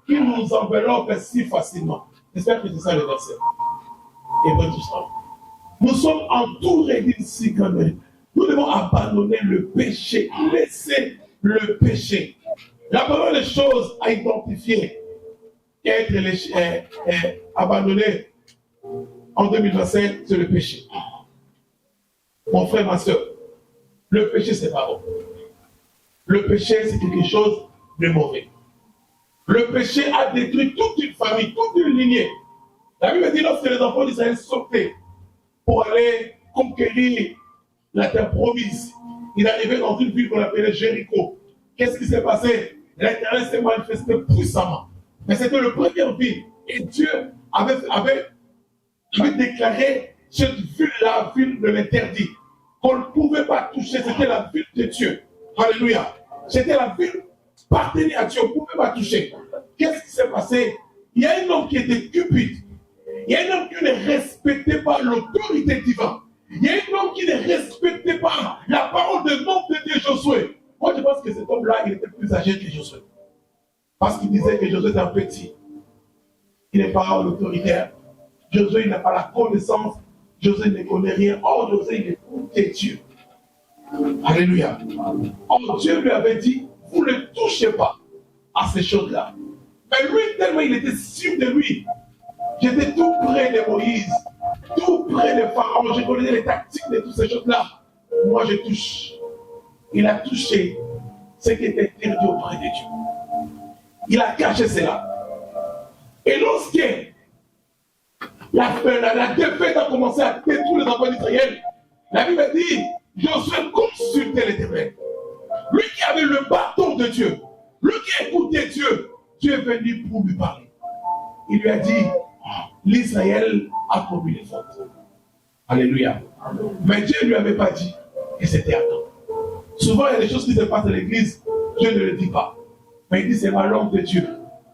qui nous enveloppe si facilement. J'espère que c'est ça le verset. Hébreux 12:1. Nous sommes entourés d'une si grande nuée. Nous devons abandonner le péché, laisser le péché. La première des choses à identifier et à être abandonné en 2025, c'est le péché. Mon frère, ma soeur, le péché, c'est pas bon. Le péché, c'est quelque chose de mauvais. Le péché a détruit toute une famille, toute une lignée. La Bible dit lorsque les enfants d'Israël sortaient pour aller conquérir la terre promise, il arrivait dans une ville qu'on appelait Jéricho. Qu'est-ce qui s'est passé? L'Éternel s'est manifesté puissamment. Mais c'était le premier ville. Et Dieu avait déclaré cette ville-là, ville de l'interdit, qu'on ne pouvait pas toucher. C'était la ville de Dieu. Alléluia. C'était la ville appartenait à Dieu. On ne pouvait pas toucher. Qu'est-ce qui s'est passé? Il y a un homme qui était cupide. Il y a un homme qui ne respectait pas l'autorité divine. Il y a un homme qui ne respectait pas la parole de nom de Dieu, Josué. Moi, je pense que cet homme-là, il était plus âgé que Josué. Parce qu'il disait que Josué est un petit. Il n'est pas l'autoritaire. Josué n'a pas la connaissance. Josué ne connaît rien. Or, Josué, il écoutait Dieu. Alléluia. Or, Dieu lui avait dit, vous ne touchez pas à ces choses-là. Mais lui, tellement il était sûr de lui. J'étais tout près de Moïse, tout près de Pharaon. Je connaissais les tactiques de toutes ces choses-là. Moi, je touche. Il a touché ce qui était interdit auprès de Dieu. Il a caché cela. Et lorsque la défaite a commencé à détruire les enfants d'Israël, la Bible dit, Josué consultait l'Éternel. Lui qui avait le bâton de Dieu, lui qui écoutait Dieu, Dieu est venu pour lui parler. Il lui a dit, l'Israël a commis les fautes. Alléluia. Mais Dieu ne lui avait pas dit que c'était à temps. Souvent, il y a des choses qui se passent dans l'église, Dieu ne le dit pas. Mais il dit, c'est ma langue de Dieu.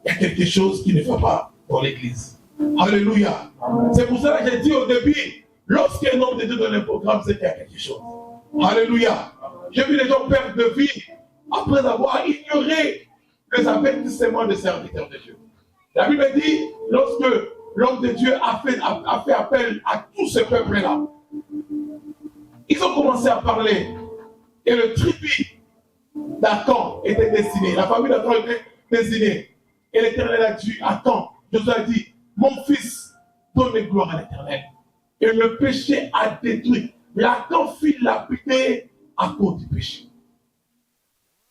Il y a quelque chose qui ne va pas dans l'église. Alléluia. C'est pour cela que j'ai dit au début, lorsqu'un homme de Dieu donne un programme, c'est qu'il y a quelque chose. Alléluia. J'ai vu les gens perdre de vie après avoir ignoré les avertissements des serviteurs de Dieu. La Bible dit, lorsque l'homme de Dieu a fait appel à tout ce peuple-là, ils ont commencé à parler. Et le tribut d'Achan était destiné. La famille d'Achan était destinée. Et l'Éternel a dit, Achan, Josué a dit, mon fils, donne gloire à l'Éternel. Et le péché a détruit. L'achan fit lapider à cause du péché.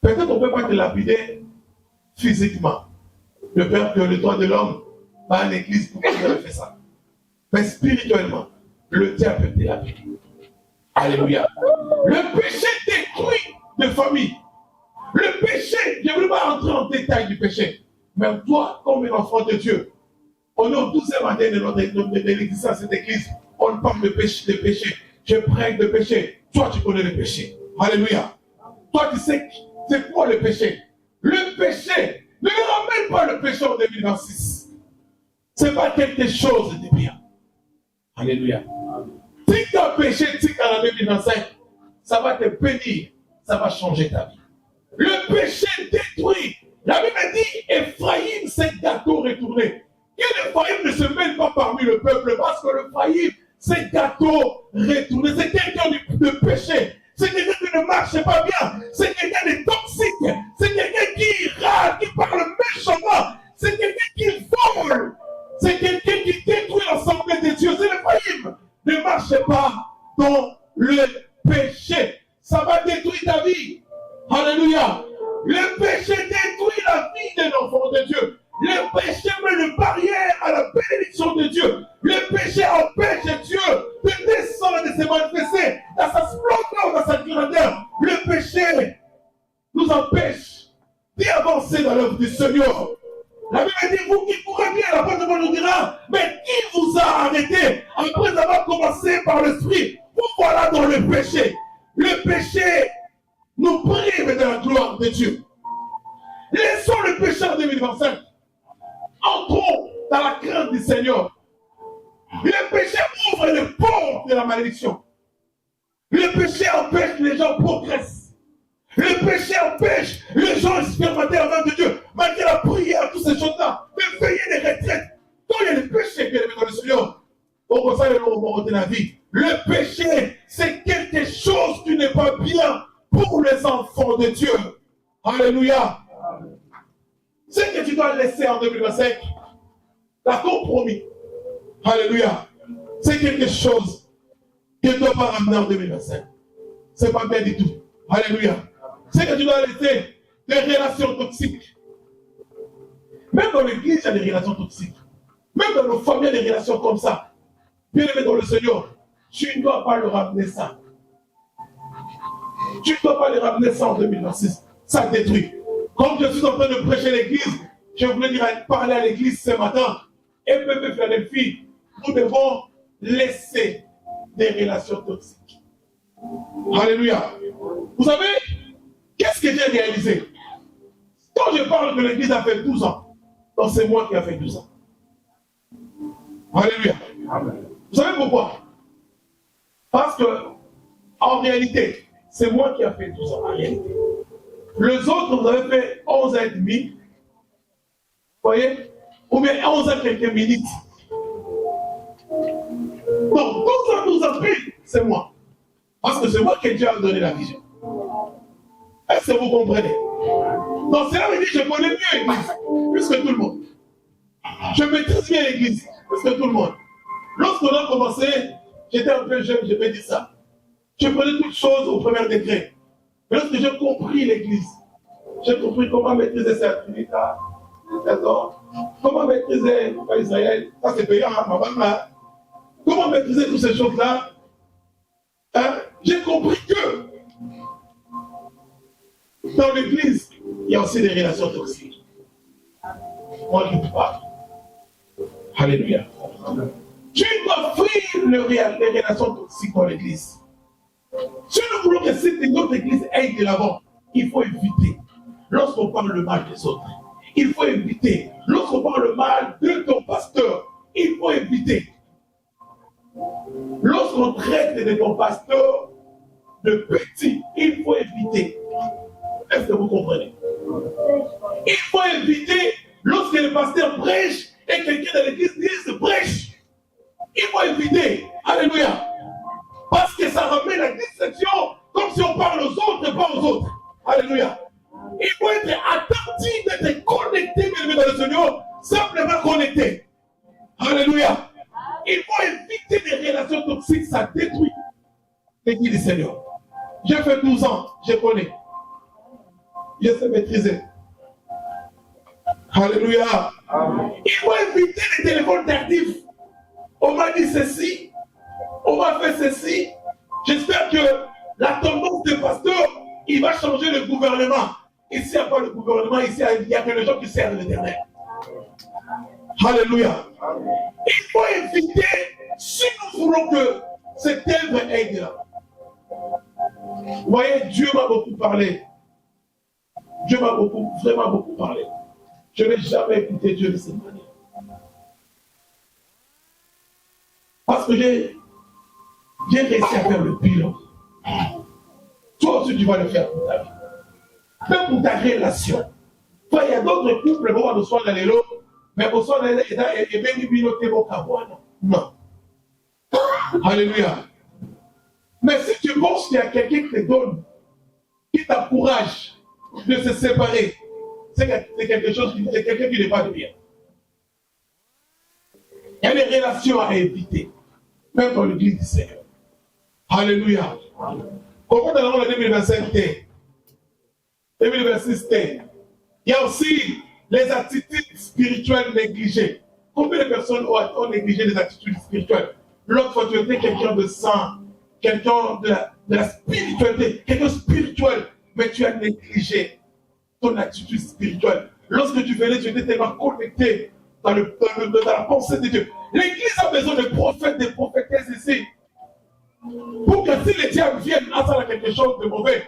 Peut-être on ne peut pas te lapider physiquement. Le Père que le droit de l'homme va à l'église pour qu'il ait fait ça. Mais spirituellement, le diable peut te lapider. Alléluia. Le péché détruit de famille. Le péché, je ne veux pas entrer en détail du péché. Mais toi, comme un enfant de Dieu, on est au 12e année de l'existence de cette église. On parle de péché. Je prêche de péché. Toi, tu connais le péché. Alléluia. Toi, tu sais c'est quoi le péché. Le péché, ne ramène pas le péché en 2026. Ce n'est pas quelque chose de bien. Alléluia. Si tu as péché, si tu as en 2025, ça va te bénir. Ça va changer ta vie. Le péché détruit. La Bible dit, Ephraïm s'est gâteau retourné. Et l'Ephraïm ne se mêle pas parmi le peuple parce que l'Ephraïm s'est gâteau retourné. C'est quelqu'un de péché. C'est quelqu'un qui ne marche pas bien. C'est quelqu'un de toxique. C'est quelqu'un qui râle, qui parle méchamment. C'est quelqu'un qui vole. C'est quelqu'un qui détruit l'assemblée des dieux. C'est l'Ephraïm. Ne marchez pas dans le péché. Ça va détruire ta vie. Alléluia. Le péché détruit la vie d'un enfant de Dieu. Le péché met une barrière à la bénédiction de Dieu. Le péché empêche Dieu de descendre et de se manifester dans sa splendeur, dans sa grandeur. Le péché nous empêche d'avancer dans l'œuvre du Seigneur. La Bible dit, vous qui courez bien, la porte de nous dira, mais qui vous a arrêté après avoir commencé par l'esprit? Vous voilà dans le péché. Le péché nous prive de la gloire de Dieu. Laissons le péché en 2025. Entrons dans la crainte du Seigneur. Le péché ouvre les portes de la malédiction. Le péché empêche que les gens progressent. Le péché empêche les gens expérimenter la main de Dieu. Malgré la prière, toutes ces choses-là. Mais veillez les retraites. Quand il y a le péché qui est dans le Seigneur, au conseil de l'homme de la vie. Le péché, c'est quelque chose qui n'est pas bien pour les enfants de Dieu. Alléluia. Ce que tu dois laisser en 2025, la compromis. Alléluia. C'est quelque chose que tu ne dois pas ramener en 2025. Ce n'est pas bien du tout. Alléluia. C'est que tu dois laisser des relations toxiques. Même dans l'église, il y a des relations toxiques. Même dans nos familles, il y a des relations comme ça. Bien aimé dans le Seigneur, tu ne dois pas le ramener ça. Tu ne dois pas le ramener ça en 2026. Ça détruit. Comme je suis en train de prêcher l'église, je voulais parler à l'église ce matin. Et peuple Philadelphie, nous devons laisser des relations toxiques. Alléluia. Vous savez, qu'est-ce que j'ai réalisé? Quand je parle que l'église a fait 12 ans, donc c'est moi qui a fait 12 ans. Alléluia. Amen. Vous savez pourquoi? Parce que, en réalité, c'est moi qui a fait 12 ans, en réalité. Les autres, vous avez fait 11 ans et demi. Vous voyez? Ou bien 11 ans quelques minutes. Donc, 12 ans pile, c'est moi. Parce que c'est moi qui Dieu a donné la vision. Est-ce que vous comprenez? Donc, cela veut dire que je connais mieux l'église, plus que tout le monde. Je maîtrise bien l'église, plus que tout le monde. Lorsqu'on a commencé, j'étais un peu jeune, je vais dire ça. Je prenais toutes choses au premier degré. Mais lorsque j'ai compris l'église, j'ai compris comment maîtriser cette Trinité, comment maîtriser Israël, ça c'est payant, hein, comment maîtriser toutes ces choses-là, hein, j'ai compris que dans l'église, il y a aussi des relations toxiques. On ne dit pas. Alléluia. Tu dois fuir les relations toxiques dans l'église. Si nous voulons que notre église aille de l'avant, il faut éviter. Lorsqu'on parle le mal des autres, il faut éviter. Lorsqu'on parle le mal de ton pasteur, il faut éviter. Lorsqu'on traite de ton pasteur de petit, il faut éviter. Est-ce que vous comprenez? Il faut éviter Lorsque le pasteur prêche et quelqu'un de l'église dise prêche, il faut éviter. Alléluia. Parce que ça ramène la distinction comme si on parle aux autres et pas aux autres. Alléluia. Il faut être attentif, d'être connecté, bien dans le Seigneur, simplement connecté. Alléluia. Il faut éviter des relations toxiques, ça détruit l'église du Seigneur. J'ai fait 12 ans, je connais. Je sais maîtriser. Alléluia. Amen. Il faut éviter les téléphones tardifs. On m'a dit ceci, on m'a fait ceci. J'espère que la tendance des pasteurs, il va changer le gouvernement. Ici, il n'y a pas le gouvernement, ici, il y a que les gens qui servent l'Éternel. Alléluia. Il faut éviter, si nous voulons que cette œuvre aide là. Vous voyez, Dieu m'a beaucoup parlé. Dieu m'a vraiment beaucoup parlé. Je n'ai jamais écouté Dieu de cette manière. Parce que j'ai réussi à faire le bilan. Toi aussi, tu vas le faire pour ta vie. Même pour ta relation. Toi, il y a d'autres couples, bon, on soit dans les lots, mais on soit dans les et bien du bilan, t'es bon qu'à moi, non. Alléluia. Mais si tu penses qu'il y a quelqu'un qui te donne, qui t'encourage de se séparer, c'est quelque chose, c'est quelqu'un qui n'est pas de bien. Il y a des relations à éviter, même dans l'église du Seigneur. Alléluia. Comment dans le 2025 2026 il y a aussi les attitudes spirituelles négligées. Combien de personnes ont négligé les attitudes spirituelles? L'autre fois, tu étais quelqu'un de saint, quelqu'un de la spiritualité, quelqu'un spirituel, mais tu as négligé ton attitude spirituelle. Lorsque tu venais, tu étais tellement connecté dans la pensée de Dieu. L'Église a besoin de prophètes, de prophétesses ici. Pour que si les diables viennent à quelque chose de mauvais,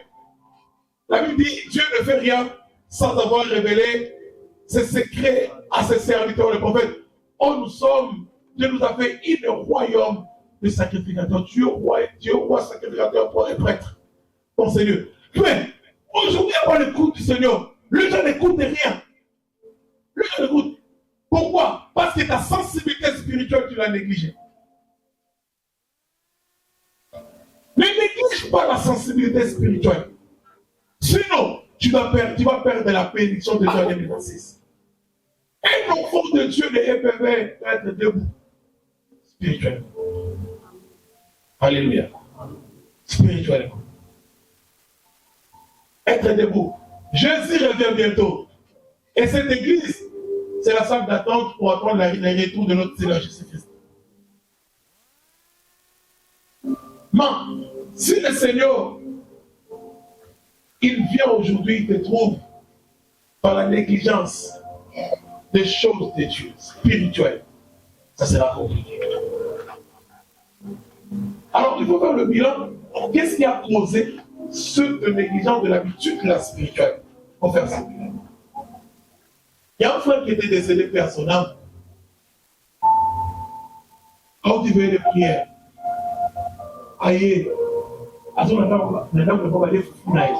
la Bible dit Dieu ne fait rien sans avoir révélé ses secrets à ses serviteurs, les prophètes. Oh, Dieu nous a fait un royaume de sacrificateurs. Dieu roi sacrificateur pour les prêtres. Bon Seigneur. Mais aujourd'hui, avant l'écoute du Seigneur, le gens n'écoute rien. Le gens n'écoute. Pourquoi? Parce que ta sensibilité spirituelle, tu l'as négligée. Ne néglige pas la sensibilité spirituelle. Sinon, tu vas perdre la bénédiction de Dieu en 2026. Un enfant de Dieu ne peut être debout spirituellement. Alléluia. Spirituellement. Être debout. Jésus revient bientôt. Et cette église, c'est la salle d'attente pour attendre le retour de notre Seigneur Jésus-Christ. Mais, si le Seigneur, il vient aujourd'hui, il te trouve par la négligence des choses de Dieu, spirituelles, ça sera compliqué. Alors, il faut faire le bilan. Qu'est-ce qui a causé cette négligence de l'habitude de la spirituelle? Il faut faire ça. Il y a un frère qui était décédé personnellement. Quand il venait de prière, aïe, à son endroit, on va aller founaï.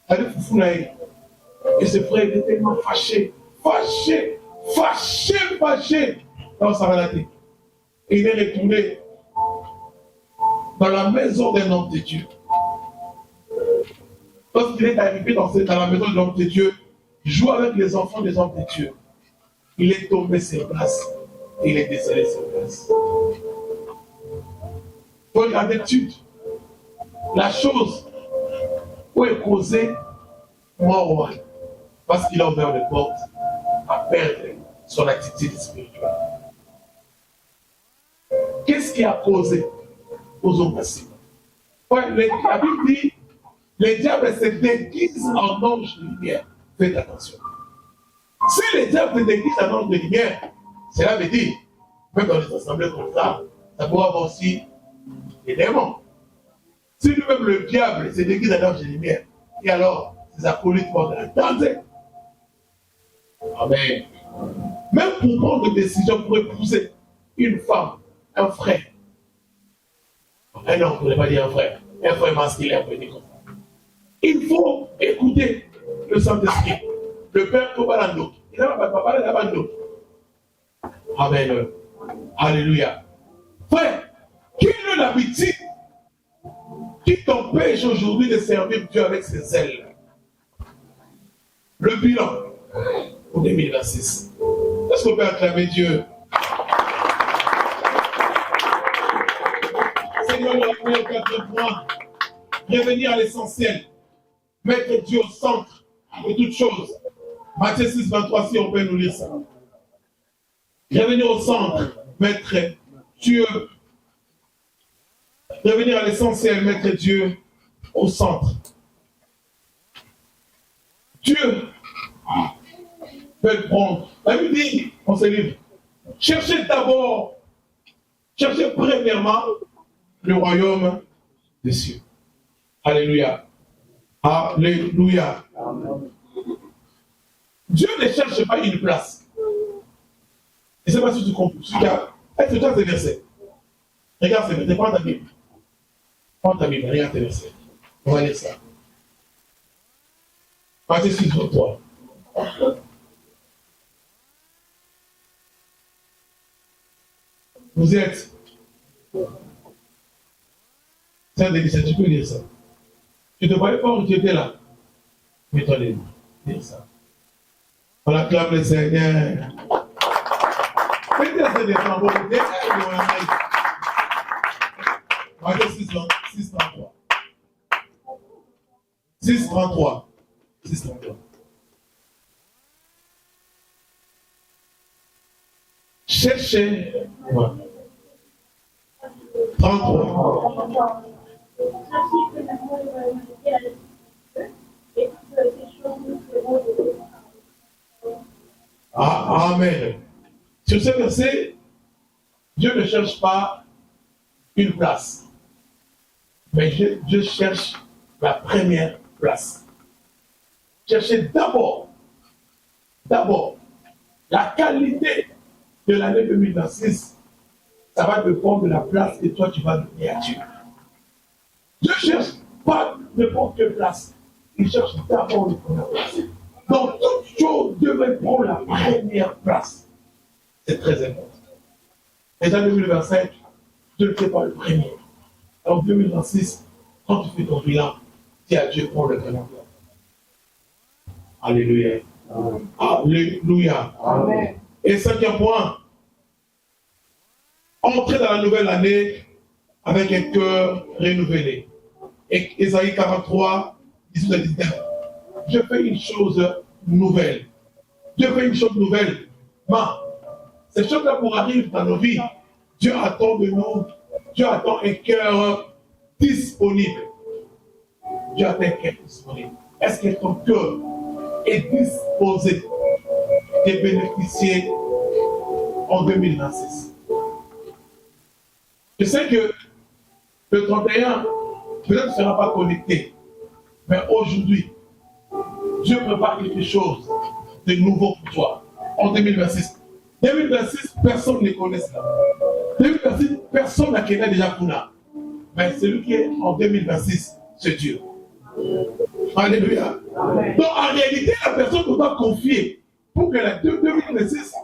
Aller founaï. Et ce frère était tellement fâché dans sa maladie. Et il est retourné dans la maison d'un homme de Dieu. Lorsqu'il est arrivé dans la maison de l'homme de Dieu, il joue avec les enfants des hommes de Dieu. Il est tombé sur place et il est décédé sur place. Pour l'habitude, la chose où est causée mort, parce qu'il a ouvert les portes à perdre son attitude spirituelle. Qu'est-ce qui a causé aux hommes passés? La Bible dit, les diables se déguisent en ange de lumière. Faites attention. Si les diables se déguisent en ange de lumière, cela veut dire, même dans les assemblées comme ça pourrait avoir aussi des démons. Si lui-même le diable se déguise en ange de lumière, et alors, ses acolytes vont entendre. Amen. Même pour prendre des décisions pour épouser une femme, un frère. Un homme, on ne pourrait pas dire un frère masculin, on peut dire comme ça. Il faut écouter le Saint-Esprit. le Père Kobalando. Il a pas la bande. Amen. Alléluia. Frère, quelle est l'habitude qui t'empêche aujourd'hui de servir Dieu avec ses ailes? Le bilan pour 2026. Est-ce qu'on peut acclamer Dieu? Seigneur, nous avons 4 points. Revenir à l'essentiel. Mettre Dieu au centre de toutes choses. Matthieu 6, 23, si on peut nous lire ça. Revenir au centre, mettre Dieu. Revenir à l'essentiel, mettre Dieu au centre. Dieu peut le prendre. La Bible dit, on se livre, cherchez d'abord, cherchez premièrement le royaume des cieux. Alléluia. Alléluia. Amen. Dieu ne cherche pas une place. Je ne sais pas si tu comprends. Est-ce que tu as ces versets? Regarde ces versets, prends ta Bible. Prends ta Bible, regarde tes versets. On va lire ça. Matthieu 6, 23. Vous êtes. C'est un délice, tu peux lire ça. Tu ne te voyais pas où tu étais là. Mets-toi les mains. Lire ça. On acclame le Seigneur. Mettez à des tambours. Matthieu 6, 33. 6, 33. 6, 33. Cherchez. Ouais. 33. Ah, amen. Sur ce verset, Dieu ne cherche pas une place, mais Dieu cherche la première place. Cherchez d'abord la qualité de l'année 2026. Ça va dépendre de la place que toi tu vas donner à Dieu. Dieu ne cherche pas n'importe quelle place. Il cherche d'abord la première place. Dans toute chose, Dieu veut prendre la première place. C'est très important. Et dans 2025, Dieu ne fait pas le premier. Alors 2026, quand tu fais ton bilan, dis à Dieu prends le premier place. Alléluia. Amen. Alléluia. Amen. Et 5e point, entrer dans la nouvelle année avec un cœur renouvelé. Et Ésaïe 43, 18 à 19. Je fais une chose nouvelle. Dieu fait une chose nouvelle. Mais cette chose-là pour arriver dans nos vies, Dieu attend de nous, Dieu attend un cœur disponible. Dieu attend un cœur disponible. Est-ce que ton cœur est disposé de bénéficier en 2026? Je sais que le 31, peut-être ne sera pas connecté, mais aujourd'hui, Dieu prépare quelque chose de nouveau pour toi en 2026. 2026, personne ne connaît cela. 2026, personne n'a connu déjà Kuna. Mais celui qui est en 2026, c'est Dieu. Alléluia. Amen. Donc en réalité, la personne qu'on doit confier pour que la 2026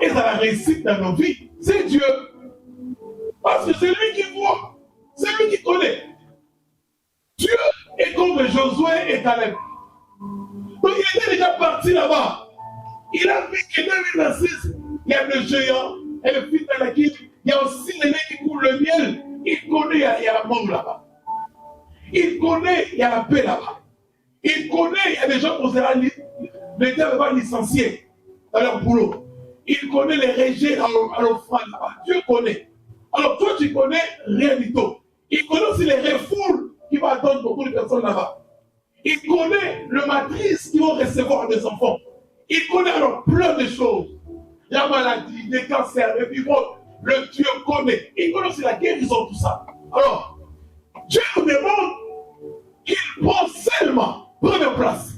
ait la réussite dans nos vies, c'est Dieu. Parce que c'est lui qui voit, c'est lui qui connaît. Dieu est comme Josué et Caleb. Donc il était déjà parti là-bas. Il a vu que 2026, il y a le géant et le fils de l'équipe. Il y a aussi les mecs qui coulent le miel. Il connaît, il y a la mort là-bas. Il connaît, il y a la paix là-bas. Il connaît, il y a des gens qui sera l'État va licencier dans leur boulot. Il connaît les rejets à l'offrande là-bas. Dieu connaît. Alors toi, tu connais rien du tout. Il connaît aussi les refoules qui vont attendre beaucoup de personnes là-bas. Il connaît le matrice qui vont recevoir des enfants. Il connaît alors plein de choses. La maladie, les cancers, les fibromes. Le Dieu connaît. Il connaît aussi la guérison, tout ça. Alors, Dieu nous demande qu'il prend seulement première place.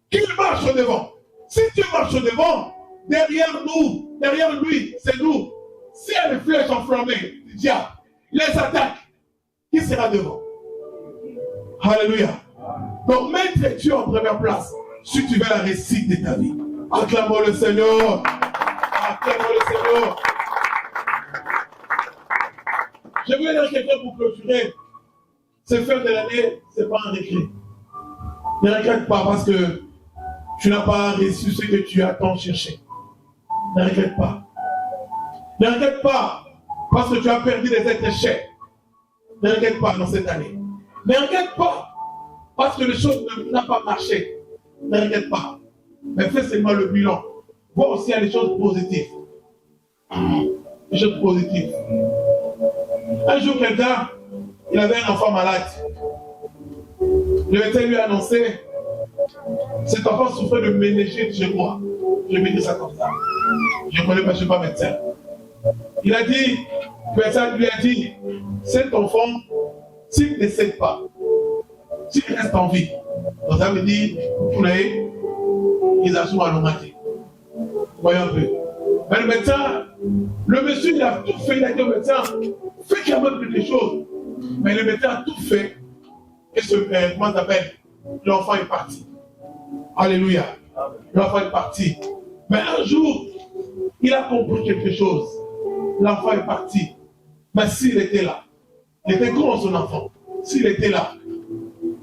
Qu'il marche devant. Si Dieu marche devant, derrière nous, derrière lui, c'est nous. Si il y a des flèches enflammées du diable, les attaques, qui sera devant? Alléluia. Donc mettre Dieu en première place. si tu veux la réussite de ta vie. Acclamons le Seigneur. Acclamons le Seigneur. Je voulais dire quelqu'un pour clôturer. Cette fin de l'année, ce n'est pas un récré. Ne regrette pas parce que tu n'as pas reçu ce que tu attends chercher. Ne regrette pas. Ne regrette pas parce que tu as perdu des êtres chers. Ne regrette pas dans cette année. Ne regrette pas parce que les choses n'ont pas marché. Ne regrette pas. Mais fais seulement le bilan. Vois aussi les choses positives. Les choses positives. Un jour, quelqu'un, il avait un enfant malade. Le médecin lui a annoncé, cet enfant souffrait de méningite, je crois. Je vais dire ça comme ça. Je ne connais pas, je ne suis pas médecin. Il a dit, le médecin lui a dit, cet enfant, s'il ne décède pas, s'il reste en vie, donc ça veut dire, vous voyez, ils assument à l'humanité. Voyons un peu. Mais le médecin, le monsieur, il a tout fait, il a dit au médecin, fais quand même quelque chose. Mais le médecin a tout fait. Et comment ça s'appelle? L'enfant est parti. Alléluia. L'enfant est parti. Mais un jour, il a compris quelque chose. L'enfant est parti. Mais s'il était là, il était grand son enfant. S'il était là,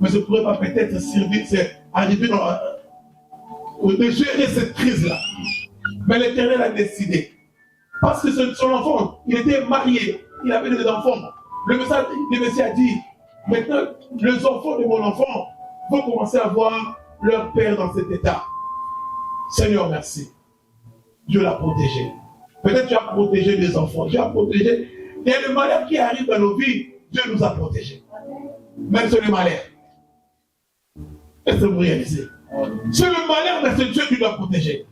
mais je ne pourrais pas peut-être servir, c'est arriver de gérer cette crise-là. Mais l'Éternel a décidé. Parce que son enfant, il était marié, il avait des enfants. Le Messie a dit, maintenant, les enfants de mon enfant vont commencer à voir leur père dans cet état. Seigneur, merci. Dieu l'a protégé. Peut-être tu as protégé des enfants, Dieu a protégé. Il y a le malheur qui arrive dans nos vies, Dieu nous a protégés. Même sur le malheur. Est-ce que vous réalisez? C'est le malheur, mais c'est Dieu qui doit protéger.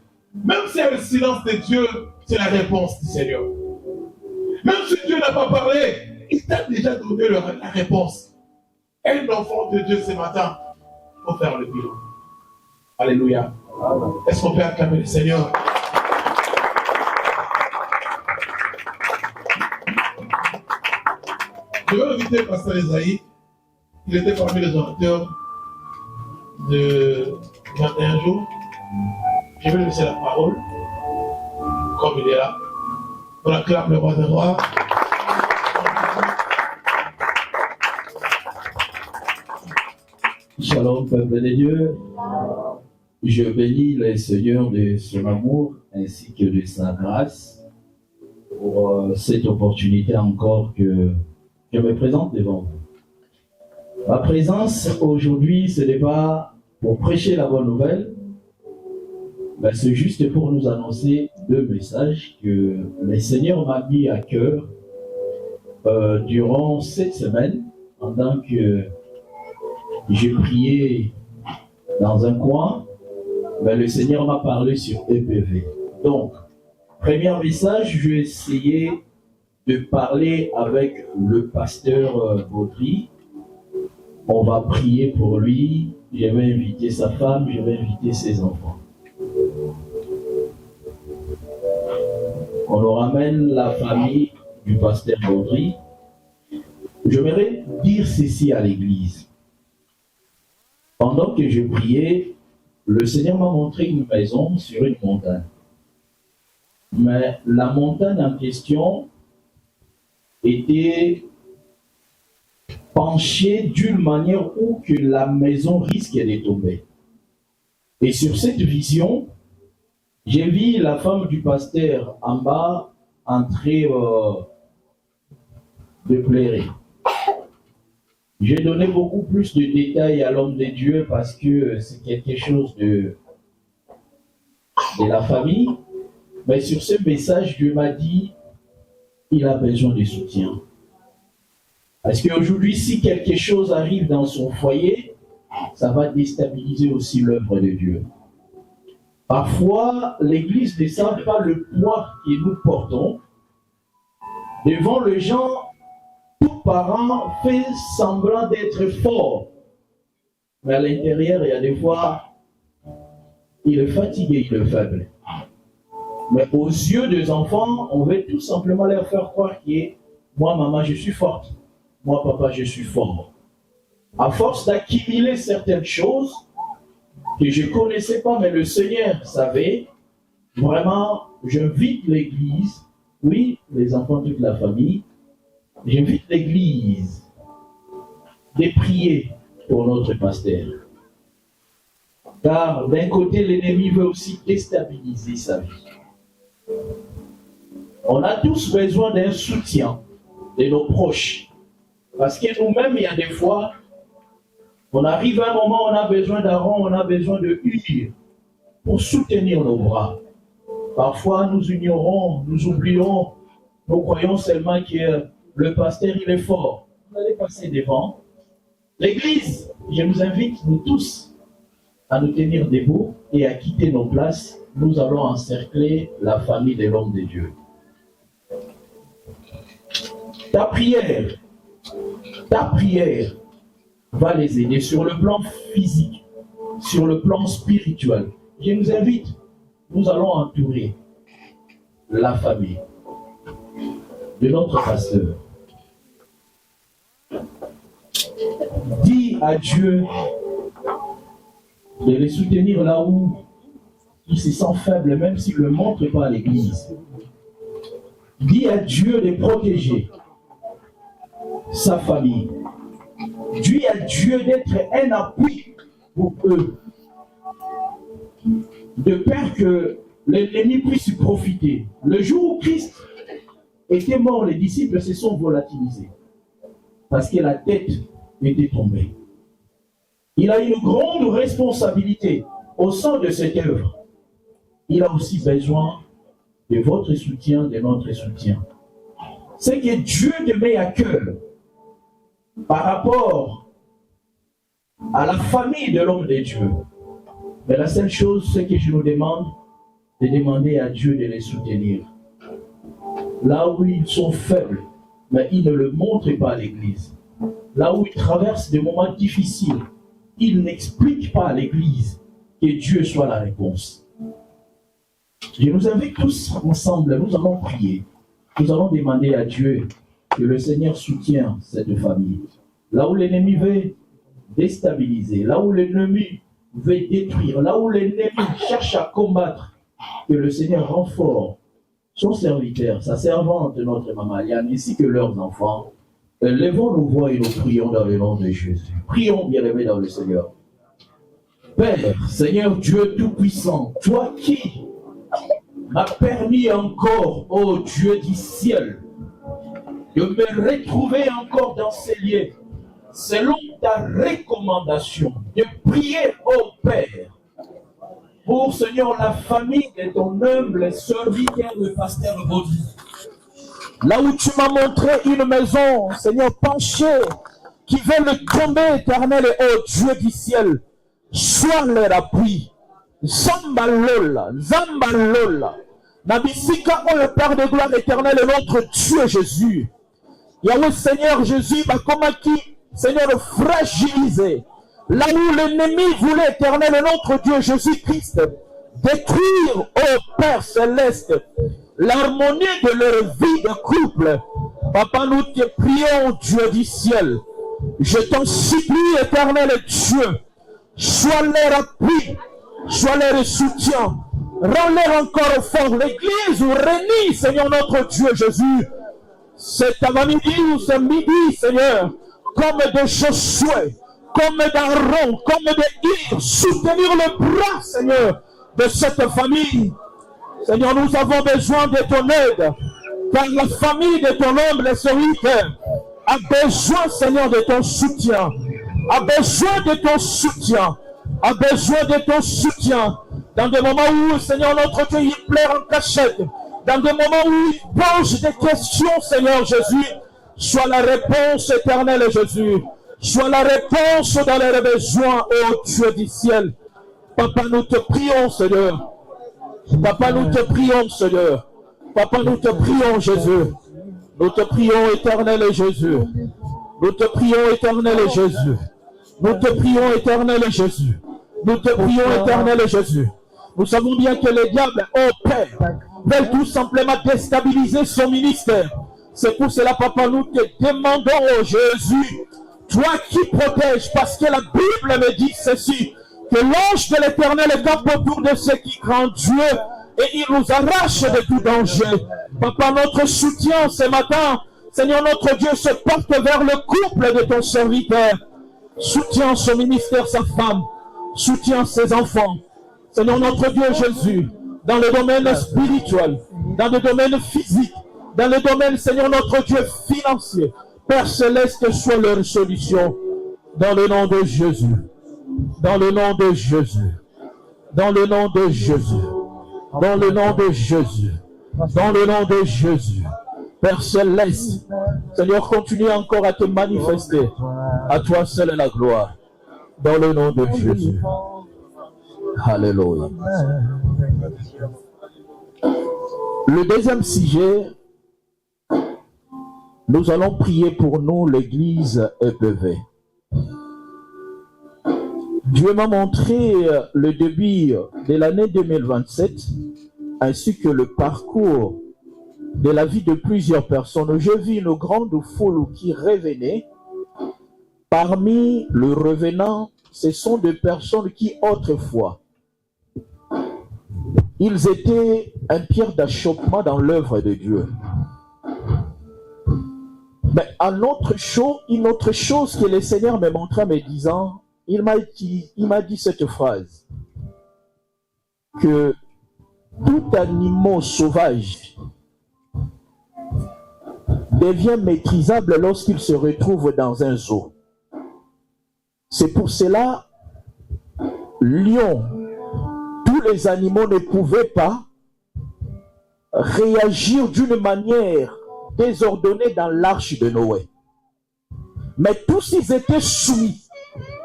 Même si le silence de Dieu, c'est la réponse du Seigneur. Même si Dieu n'a pas parlé, il t'a déjà donné la réponse. Un enfant de Dieu ce matin, il faut faire le bilan. Alléluia. Est-ce qu'on peut acclamer le Seigneur? Je vais inviter Pasteur Esaïe. Il était parmi les orateurs de 21 jours. Je vais lui laisser la parole, comme il est là. On acclame le roi des rois. Shalom, peuple de Dieu. Je bénis le Seigneur de son amour ainsi que de sa grâce pour cette opportunité encore que je me présente devant vous. Ma présence aujourd'hui, ce n'est pas pour prêcher la bonne nouvelle, mais c'est juste pour nous annoncer deux messages que le Seigneur m'a mis à cœur durant cette semaine, pendant que j'ai prié dans un coin, mais le Seigneur m'a parlé sur EPV. Donc, premier message, je vais essayer de parler avec le pasteur Baudry. On va prier pour lui. Je vais inviter sa femme, je vais inviter ses enfants. On nous ramène la famille du pasteur Baudry. J'aimerais dire ceci à l'église. Pendant que je priais, le Seigneur m'a montré une maison sur une montagne. Mais la montagne en question était penchée d'une manière où que la maison risquait de tomber. Et sur cette vision, j'ai vu la femme du pasteur en bas en train de pleurer. J'ai donné beaucoup plus de détails à l'homme de Dieu parce que c'est quelque chose de la famille. Mais sur ce message, Dieu m'a dit, il a besoin de soutien. Parce qu'aujourd'hui, si quelque chose arrive dans son foyer, ça va déstabiliser aussi l'œuvre de Dieu. Parfois, l'Église ne sent pas le poids que nous portons. Devant les gens, tout parent fait semblant d'être fort. Mais à l'intérieur, il y a des fois, il est fatigué, il est faible. Mais aux yeux des enfants, on veut tout simplement leur faire croire que moi, maman, je suis forte. Moi, papa, je suis fort. À force d'accumuler certaines choses, que je ne connaissais pas, mais le Seigneur savait. Vraiment, j'invite l'Église, oui, les enfants, toute la famille, j'invite l'Église de prier pour notre pasteur. Car d'un côté, l'ennemi veut aussi déstabiliser sa vie. On a tous besoin d'un soutien de nos proches. Parce que nous-mêmes, il y a des fois, on arrive à un moment où on a besoin d'Aaron, on a besoin de Hur pour soutenir nos bras. Parfois, nous ignorons, nous oublions, nous croyons seulement que le pasteur, il est fort. Vous allez passer devant. L'Église, je nous invite, nous tous, à nous tenir debout et à quitter nos places. Nous allons encercler la famille de l'homme de Dieu. Ta prière va les aider sur le plan physique, sur le plan spirituel. Je nous invite, nous allons entourer la famille de notre pasteur. Dis à Dieu de les soutenir là où il se sent faible, même s'il ne le montre pas à l'Église. Dis à Dieu de protéger sa famille. Dis à Dieu d'être un appui pour eux, de peur que l'ennemi puisse profiter. Le jour où Christ était mort, les disciples se sont volatilisés parce que la tête était tombée. Il a une grande responsabilité au sein de cette œuvre. Il a aussi besoin de votre soutien, de notre soutien. C'est que Dieu te met à cœur par rapport à la famille de l'homme de Dieu. Mais la seule chose, c'est que je nous demande de demander à Dieu de les soutenir. Là où ils sont faibles, mais ils ne le montrent pas à l'Église. Là où ils traversent des moments difficiles, ils n'expliquent pas à l'Église que Dieu soit la réponse. Je nous invite tous ensemble, nous allons prier. Nous allons demander à Dieu que le Seigneur soutienne cette famille. Là où l'ennemi veut déstabiliser, là où l'ennemi veut détruire, là où l'ennemi cherche à combattre, que le Seigneur renforce son serviteur, sa servante, notre maman Liane, ainsi que leurs enfants. Lèvons nos voix et nous prions dans le nom de Jésus. Prions, bien-aimés, dans le Seigneur. Père, Seigneur Dieu Tout-Puissant, toi qui m'as permis encore, ô Dieu du ciel, de me retrouver encore dans ces lieux, selon ta recommandation, de prier, ô Père, pour, Seigneur, la famille de ton humble serviteur, le pasteur Baudry. Là où tu m'as montré une maison, Seigneur, penchée, qui veut le tomber, éternel, ô Dieu du ciel, sois leur appui. Zambalola, Zambalola. Nabisika, ô le Père de gloire éternelle, notre Dieu Jésus. Yahweh Seigneur Jésus, comment qui, Seigneur, fragilisé. Là où l'ennemi voulait, éternel, notre Dieu Jésus-Christ, détruire, ô Père céleste, l'harmonie de leur vie de couple. Papa, nous te prions, Dieu du ciel. Je t'en supplie, éternel Dieu, sois leur appui, sois leur soutien. Rends-leur encore fort. L'Église réunie, Seigneur notre Dieu Jésus, cet avant-midi ou ce midi, Seigneur, comme de Josué, comme d'Aaron, comme de Hur, soutenir le bras, Seigneur, de cette famille. Seigneur, nous avons besoin de ton aide, car la famille de ton humble serviteur a besoin, Seigneur, de ton soutien, a besoin de ton soutien, a besoin de ton soutien, dans des moments où, Seigneur, notre Dieu, il pleure en cachette, dans des moments où il pose des questions, Seigneur Jésus, sois la réponse éternelle, Jésus, sois la réponse dans les besoins, ô Dieu du ciel. Papa, nous te prions, Seigneur. Papa, nous te prions, Seigneur. Papa, nous te prions, Jésus. Nous te prions, éternel Jésus. Nous te prions, éternel Jésus. Nous te prions, éternel Jésus. Nous te prions, éternel Jésus. Nous savons bien que les diables, ô Père, veulent tout simplement déstabiliser son ministère. C'est pour cela, Papa, nous te demandons, ô Jésus, toi qui protèges, parce que la Bible me dit ceci, Que l'ange de l'Éternel campe autour de ceux qui craignent Dieu et il nous arrache de tout danger. Papa, notre soutien ce matin, Seigneur notre Dieu, se porte vers le couple de ton serviteur. Soutiens son ministère, sa femme. Soutiens ses enfants. Seigneur notre Dieu Jésus, dans le domaine spirituel, dans le domaine physique, dans le domaine, Seigneur notre Dieu, financier. Père céleste, sois leur solution. Dans le nom de Jésus. Dans le nom de Jésus. Dans le nom de Jésus. Dans le nom de Jésus. Dans le nom de Jésus. Père céleste, Seigneur, continue encore à te manifester. À toi seul la gloire. Dans le nom de Jésus. Alléluia. Le deuxième sujet, nous allons prier pour nous, l'église EPV. Dieu m'a montré le début de l'année 2027 ainsi que le parcours de la vie de plusieurs personnes. J'ai vu une grande foule qui revenait. Parmi les revenants, ce sont des personnes qui autrefois, ils étaient un pierre d'achoppement dans l'œuvre de Dieu. Mais une autre chose que le Seigneur me montrait me disant, il m'a dit cette phrase, que tout animal sauvage devient maîtrisable lorsqu'il se retrouve dans un zoo. C'est pour cela, lion, tous les animaux ne pouvaient pas réagir d'une manière désordonnée dans l'arche de Noé. Mais tous ils étaient soumis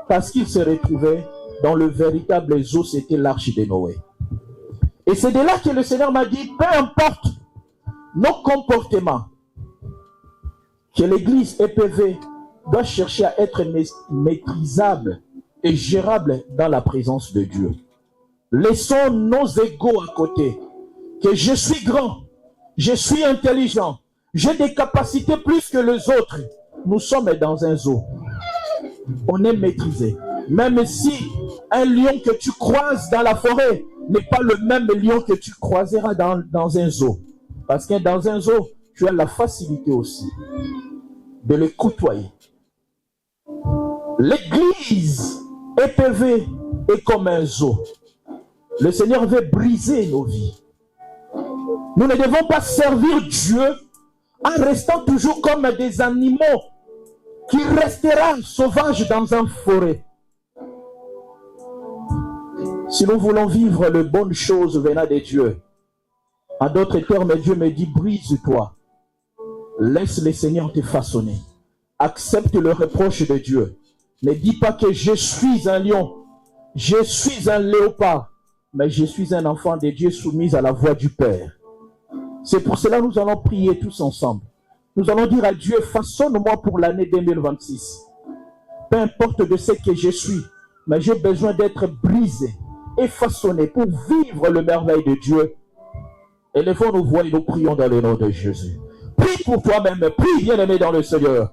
parce qu'ils se retrouvaient dans le véritable zoo, c'était l'arche de Noé. Et c'est de là que le Seigneur m'a dit, peu importe nos comportements, que l'église EPV doit chercher à être maîtrisable et gérable dans la présence de Dieu. Laissons nos égos à côté. Que je suis grand, je suis intelligent, j'ai des capacités plus que les autres. Nous sommes dans un zoo. On est maîtrisé. Même si un lion que tu croises dans la forêt n'est pas le même lion que tu croiseras dans un zoo. Parce que dans un zoo, tu as la facilité aussi de le côtoyer. L'église EPV est comme un zoo. Le Seigneur veut briser nos vies. Nous ne devons pas servir Dieu en restant toujours comme des animaux qui resteront sauvages dans une forêt. Si nous voulons vivre les bonnes choses venant de Dieu, en d'autres termes, Dieu me dit, brise-toi. Laisse le Seigneur te façonner. Accepte le reproche de Dieu. Ne dis pas que je suis un lion, je suis un léopard, mais je suis un enfant de Dieu soumis à la voix du Père. C'est pour cela que nous allons prier tous ensemble. Nous allons dire à Dieu, façonne-moi pour l'année 2026. Peu importe de ce que je suis, mais j'ai besoin d'être brisé et façonné pour vivre le merveille de Dieu. Élevons nos voix et nous prions dans le nom de Jésus. Prie pour toi-même, prie bien-aimé dans le Seigneur.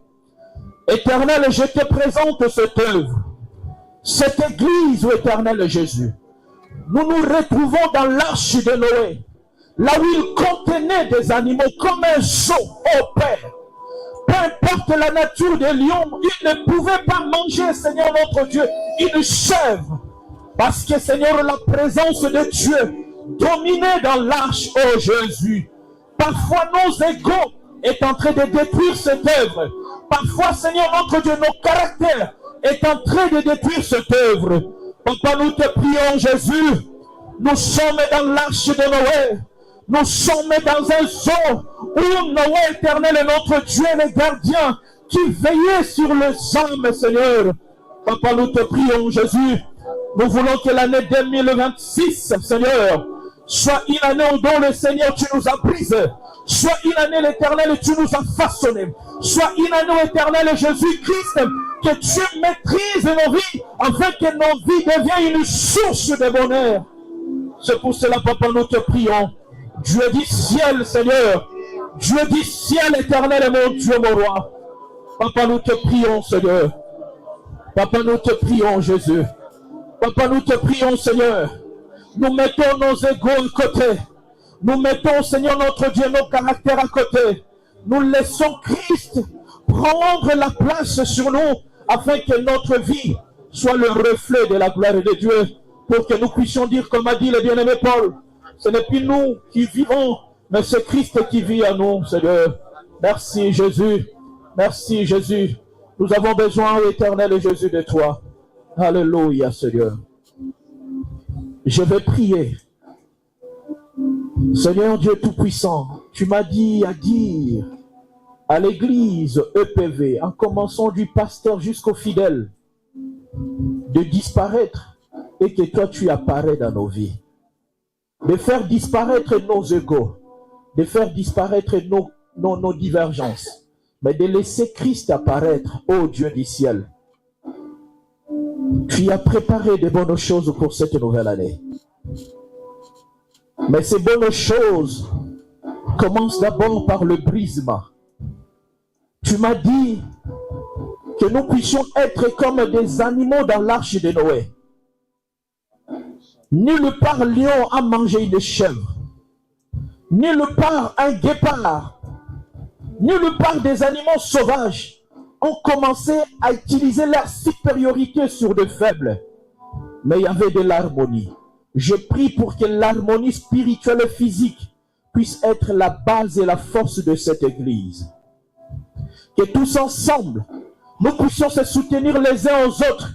Éternel, je te présente cette œuvre, cette église, Éternel Jésus. Nous nous retrouvons dans l'arche de Noé, là où il contenait des animaux comme un zoo, ô Père. Peu importe la nature des lions, ils ne pouvaient pas manger, Seigneur notre Dieu, une chèvre. Parce que, Seigneur, la présence de Dieu dominait dans l'arche, ô Jésus. Parfois, nos égos est en train de détruire cette œuvre. Parfois, Seigneur notre Dieu, nos caractères est en train de détruire cette œuvre. Papa, nous te prions, Jésus. Nous sommes dans l'arche de Noé. Nous sommes dans un zoo où Noé éternel est notre Dieu, le gardien qui veillait sur les âmes, Seigneur. Papa, nous te prions, Jésus. Nous voulons que l'année 2026, Seigneur, soit une année dont le Seigneur, tu nous as brisé. Soit une année, l'Éternel, tu nous as façonné. Soit une année, l'Éternel, Jésus-Christ, que tu maîtrises nos vies, afin que nos vies deviennent une source de bonheur. C'est pour cela, Papa, nous te prions. Dieu du ciel, Seigneur. Dieu du ciel, Éternel, mon Dieu, mon roi. Papa, nous te prions, Seigneur. Papa, nous te prions, Jésus. Papa, nous te prions, Seigneur. Nous mettons nos égos à côté. Nous mettons, Seigneur notre Dieu, nos caractères à côté. Nous laissons Christ prendre la place sur nous afin que notre vie soit le reflet de la gloire de Dieu, pour que nous puissions dire, comme a dit le bien-aimé Paul, ce n'est plus nous qui vivons, mais c'est Christ qui vit en nous, Seigneur. Merci Jésus. Merci Jésus. Nous avons besoin, éternel Jésus, de toi. Alléluia, Seigneur. Je vais prier. Seigneur Dieu Tout-Puissant, tu m'as dit à dire à l'église EPV, en commençant du pasteur jusqu'au fidèle, de disparaître et que toi tu apparais dans nos vies. De faire disparaître nos égos, de faire disparaître nos divergences, mais de laisser Christ apparaître, ô Dieu du ciel. Tu as préparé de bonnes choses pour cette nouvelle année. Mais ces bonnes choses commencent d'abord par le brisement. Tu m'as dit que nous puissions être comme des animaux dans l'arche de Noé. Nulle part lion a mangé une chèvre, nulle part un guépard, nulle part des animaux sauvages ont commencé à utiliser leur supériorité sur de faibles. Mais il y avait de l'harmonie. Je prie pour que l'harmonie spirituelle et physique puisse être la base et la force de cette église. Que tous ensemble, nous puissions se soutenir les uns aux autres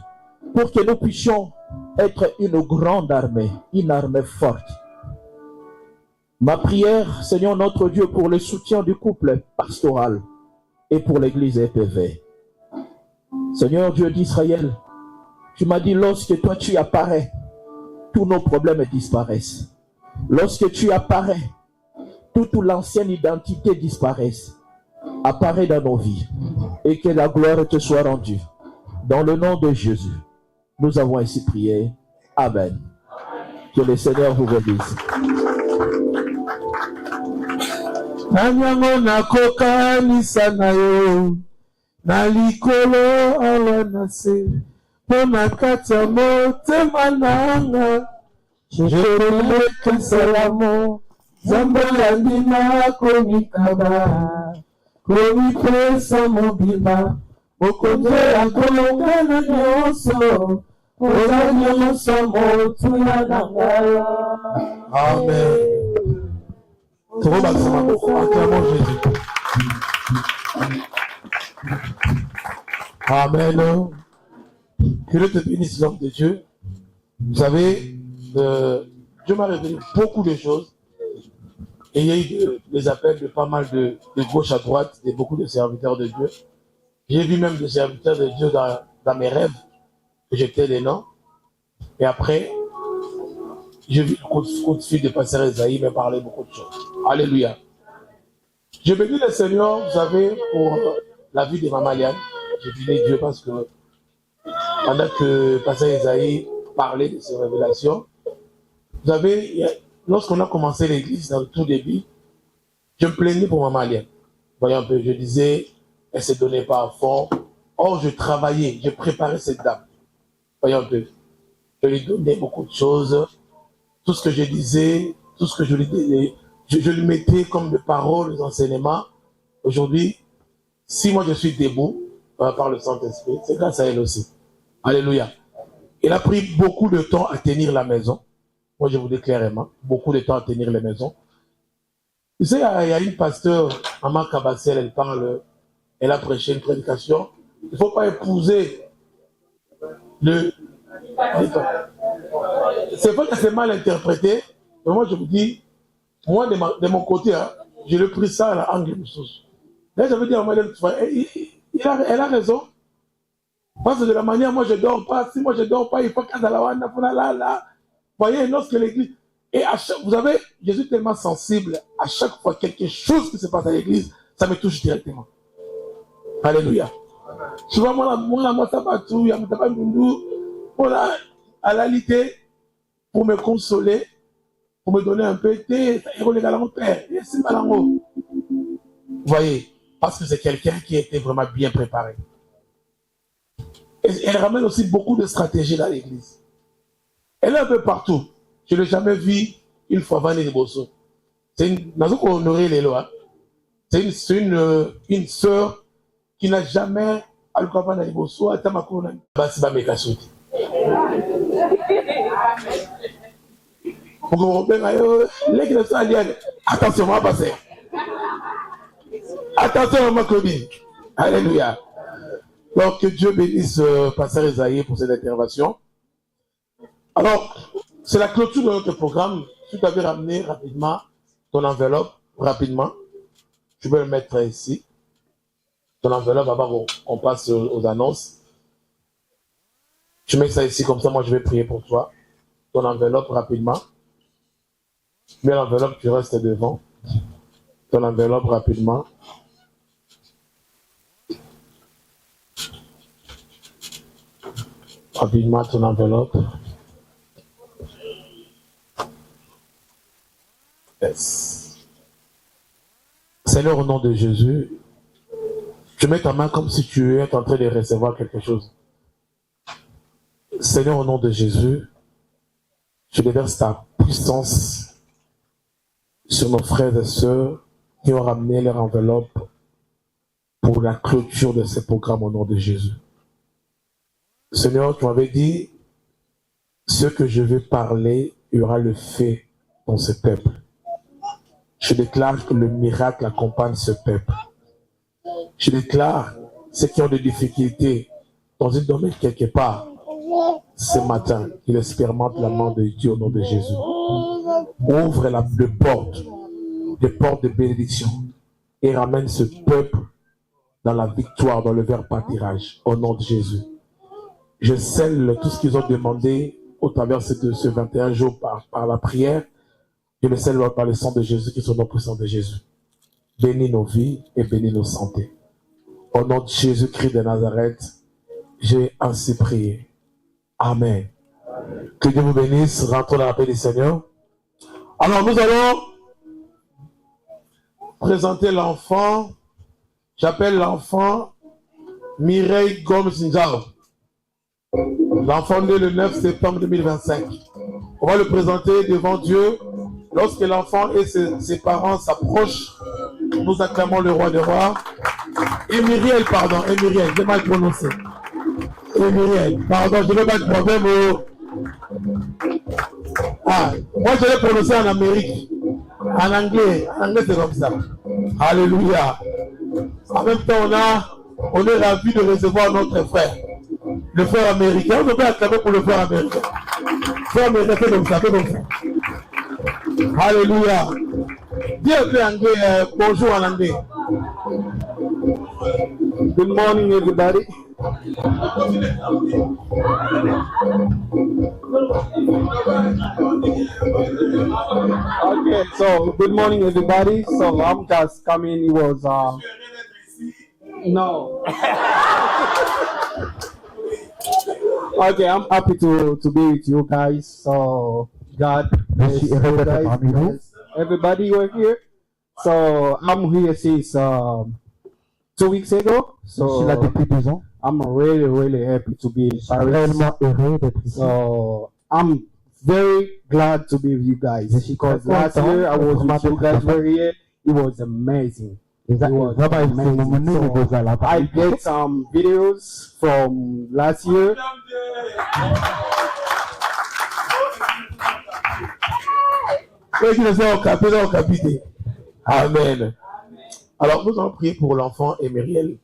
pour que nous puissions être une grande armée, une armée forte. Ma prière, Seigneur notre Dieu, pour le soutien du couple pastoral et pour l'église EPV. Seigneur Dieu d'Israël, tu m'as dit lorsque toi tu apparais, tous nos problèmes disparaissent. Lorsque tu apparais, toute l'ancienne identité disparaisse. Apparaît dans nos vies et que la gloire te soit rendue. Dans le nom de Jésus, nous avons ainsi prié. Amen. Que le Seigneur vous bénisse. Nanyango nakoka nisana yo na likolo awanase pona kata motema nanga jekoleka salamo zambola ndina komikaba komipesa mobima mokonzo ya kolongana nyonso oza nyonso motuna na ngai. Amen. Acclamons Jésus. Amen. Que Dieu te bénisse, l'homme de Dieu. Vous savez, Dieu m'a révélé beaucoup de choses. Et il y a eu des appels de pas mal de gauche à droite, de beaucoup de serviteurs de Dieu. J'ai vu même des serviteurs de Dieu dans mes rêves, que j'étais des noms. Et après, j'ai vu le coup de fil de pasteur Esaïe me parler beaucoup de choses. Alléluia. Je bénis le Seigneur, vous savez, pour la vie de Maman Liane. Je bénis Dieu parce que pendant que pasteur Esaïe parlait de ses révélations, vous savez, lorsqu'on a commencé l'église dans le tout début, je me plaignais pour Maman Liane. Voyez un peu, je disais, elle ne se donnait pas à fond. Or, je travaillais, je préparais cette dame. Voyez un peu, je lui donnais beaucoup de choses. Tout ce que je disais, tout ce que je lui disais, je lui mettais comme de paroles, des enseignements. Aujourd'hui, si moi je suis debout par le Saint-Esprit, c'est grâce à elle aussi. Alléluia. Elle a pris beaucoup de temps à tenir la maison. Moi je vous dis clairement, beaucoup de temps à tenir la maison. Tu sais, il y a une pasteur, Maman Kabassel, elle parle, elle a prêché une prédication. Il ne faut pas épouser c'est vrai que c'est mal interprété, mais moi je vous dis, moi de mon côté, hein, je l'ai pris ça à la angle de sauce. Là, je veux dire, elle a raison. Parce que de la manière, moi je ne dors pas. Si moi je ne dors pas, il faut qu'à la vous voyez, lorsque l'église. Et vous savez, je suis tellement sensible, à chaque fois quelque chose qui se passe à l'église, ça me touche directement. Alléluia. Souvent, moi, ça va tout, il y a pas voilà, à la lité, pour me consoler, pour me donner un peu de thé, vous voyez, parce que c'est quelqu'un qui était vraiment bien préparé. Et elle ramène aussi beaucoup de stratégies dans l'église. Elle est un peu partout. Je ne l'ai jamais vue une fois Vanny de Bosso. C'est une sœur qui n'a jamais alukavana liboso ata makolo basi bameka suki. Attention, on va passer. Attention, maman Claudine. Alléluia. Donc, que Dieu bénisse Pasteur Esaïe pour cette intervention. Alors, c'est la clôture de notre programme. Tu t'avais ramené rapidement ton enveloppe, rapidement. Je vais le mettre ici. Ton enveloppe avant qu'on passe aux annonces. Tu mets ça ici, comme ça, moi je vais prier pour toi. Ton enveloppe rapidement. Mets l'enveloppe, tu restes devant. Ton enveloppe rapidement. Rapidement, ton enveloppe. Yes. Seigneur, au nom de Jésus, tu mets ta main comme si tu es en train de recevoir quelque chose. Seigneur, au nom de Jésus, je déverse ta puissance sur nos frères et sœurs qui ont ramené leur enveloppe pour la clôture de ce programme au nom de Jésus. Seigneur, tu m'avais dit, ce que je vais parler, il y aura le fait dans ce peuple. Je déclare que le miracle accompagne ce peuple. Je déclare ceux qui ont des difficultés dans une domaine quelque part, ce matin, qu'ils expérimentent la main de Dieu au nom de Jésus. Ouvre les portes de bénédiction et ramène ce peuple dans la victoire, dans le vert pâturage, au nom de Jésus. Je scelle tout ce qu'ils ont demandé au travers de ce 21 jours par la prière. Je le scelle par le sang de Jésus qui sont dans le sang de Jésus. Bénis nos vies et bénis nos santé. Au nom de Jésus-Christ de Nazareth, j'ai ainsi prié. Amen. Que Dieu vous bénisse. Rentrons dans la paix du Seigneur. Alors, nous allons présenter l'enfant. J'appelle l'enfant Mireille Gomes-Nzao. L'enfant né le 9 septembre 2025. On va le présenter devant Dieu. Lorsque l'enfant et ses parents s'approchent, nous acclamons le roi des rois. Emiriel, pardon, Emiriel, j'ai mal prononcé. Emiriel, pardon, je n'ai pas de problème. Moi je l'ai prononcé en Amérique. En anglais c'est comme ça. Alléluia. En même temps, on est ravis de recevoir notre frère. Le frère américain, on peut acclamer pour le frère américain. Le frère américain, c'est comme ça, Alléluia. Dis un peu anglais, bonjour en anglais. Good morning, everybody. Okay, so good morning, everybody. So I'm just coming. It was no. Okay, I'm happy to be with you guys. So God bless you guys. Everybody were here. So I'm here since 2 weeks ago. So I'm really happy to be in Paris. So I'm very glad to be with you guys because last year I was with you guys were here. It was amazing. It was amazing. So I get some videos from last year. Amen. Alors, nous allons prier pour l'enfant Emiriel.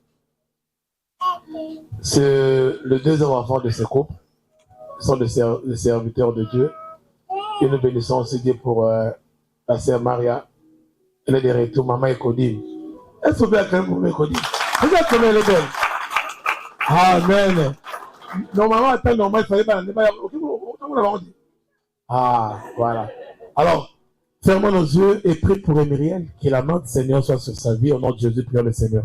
C'est le deuxième enfant de ce couple. Ils sont des serviteurs de Dieu. Et nous bénissons aussi Dieu pour la sœur Maria. Elle est de retour, maman Ekodine. Est-ce que vous pouvez acclamer pour Ekodine? Regarde comment elle est belle. Amen. Normalement, à temps normal, il fallait pas. Comment l'avons dit? Voilà. Alors, fermons nos yeux et prie pour Emiriel, que la main du Seigneur soit sur sa vie. Au nom de Jésus, prions le Seigneur.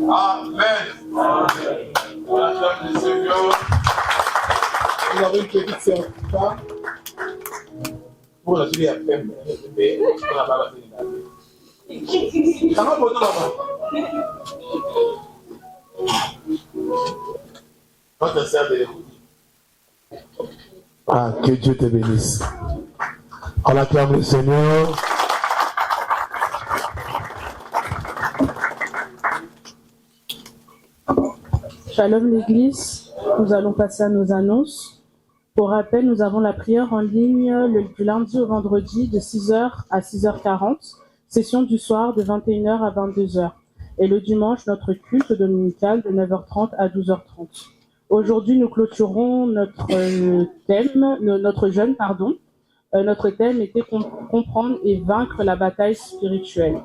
Amen. Madame le Seigneur. Vous avez une petite certificat pour la suite après. Ça va pour nous là-bas. Votre sœur de Ah, que Dieu te bénisse. On acclame le Seigneur. Shalom l'Église, nous allons passer à nos annonces. Pour rappel, nous avons la prière en ligne du lundi au vendredi de 6h à 6h40, session du soir de 21h à 22h. Et le dimanche, notre culte dominical de 9h30 à 12h30. Aujourd'hui, nous clôturons notre jeûne. Notre thème était comprendre et vaincre la bataille spirituelle.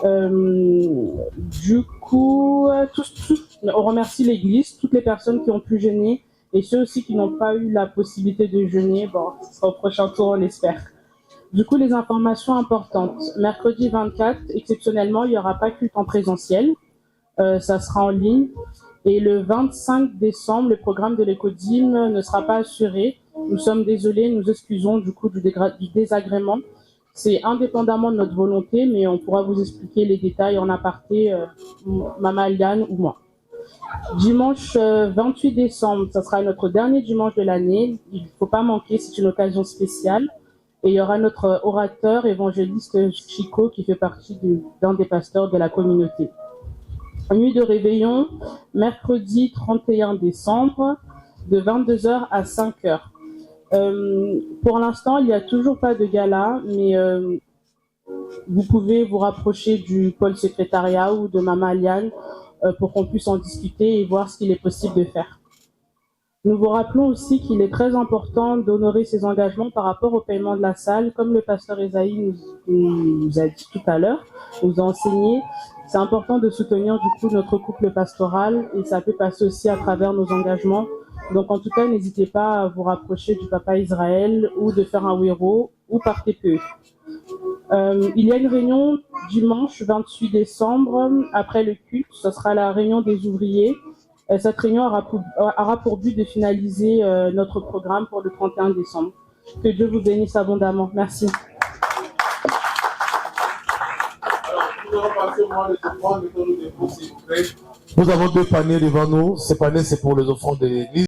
Du coup, on remercie l'Église, toutes les personnes qui ont pu jeûner et ceux aussi qui n'ont pas eu la possibilité de jeûner. Bon, ce sera au prochain tour, on l'espère. Du coup, les informations importantes. Mercredi 24, exceptionnellement, il n'y aura pas culte en présentiel. Ça sera en ligne. Et le 25 décembre, le programme de l'Écodim ne sera pas assuré. Nous sommes désolés, nous excusons du coup du désagrément. C'est indépendamment de notre volonté, mais on pourra vous expliquer les détails en aparté, Maman Liane ou moi. Dimanche 28 décembre, ça sera notre dernier dimanche de l'année. Il ne faut pas manquer, c'est une occasion spéciale. Et il y aura notre orateur, évangéliste Chico, qui fait partie d'un des pasteurs de la communauté. Nuit de réveillon, mercredi 31 décembre, de 22h à 5h. Pour l'instant, il n'y a toujours pas de gala, mais vous pouvez vous rapprocher du pôle secrétariat ou de Maman Liane pour qu'on puisse en discuter et voir ce qu'il est possible de faire. Nous vous rappelons aussi qu'il est très important d'honorer ses engagements par rapport au paiement de la salle, comme le pasteur Esaïe nous a dit tout à l'heure, nous a enseigné. C'est important de soutenir du coup notre couple pastoral et ça peut passer aussi à travers nos engagements. Donc en tout cas, n'hésitez pas à vous rapprocher du Papa Israël ou de faire un wéro ou par TPE. Il y a une réunion dimanche 28 décembre après le culte. Ce sera la réunion des ouvriers. Cette réunion aura pour but de finaliser notre programme pour le 31 décembre. Que Dieu vous bénisse abondamment. Merci. Nous avons deux paniers devant nous. Ces paniers, c'est pour les offrandes de l'église.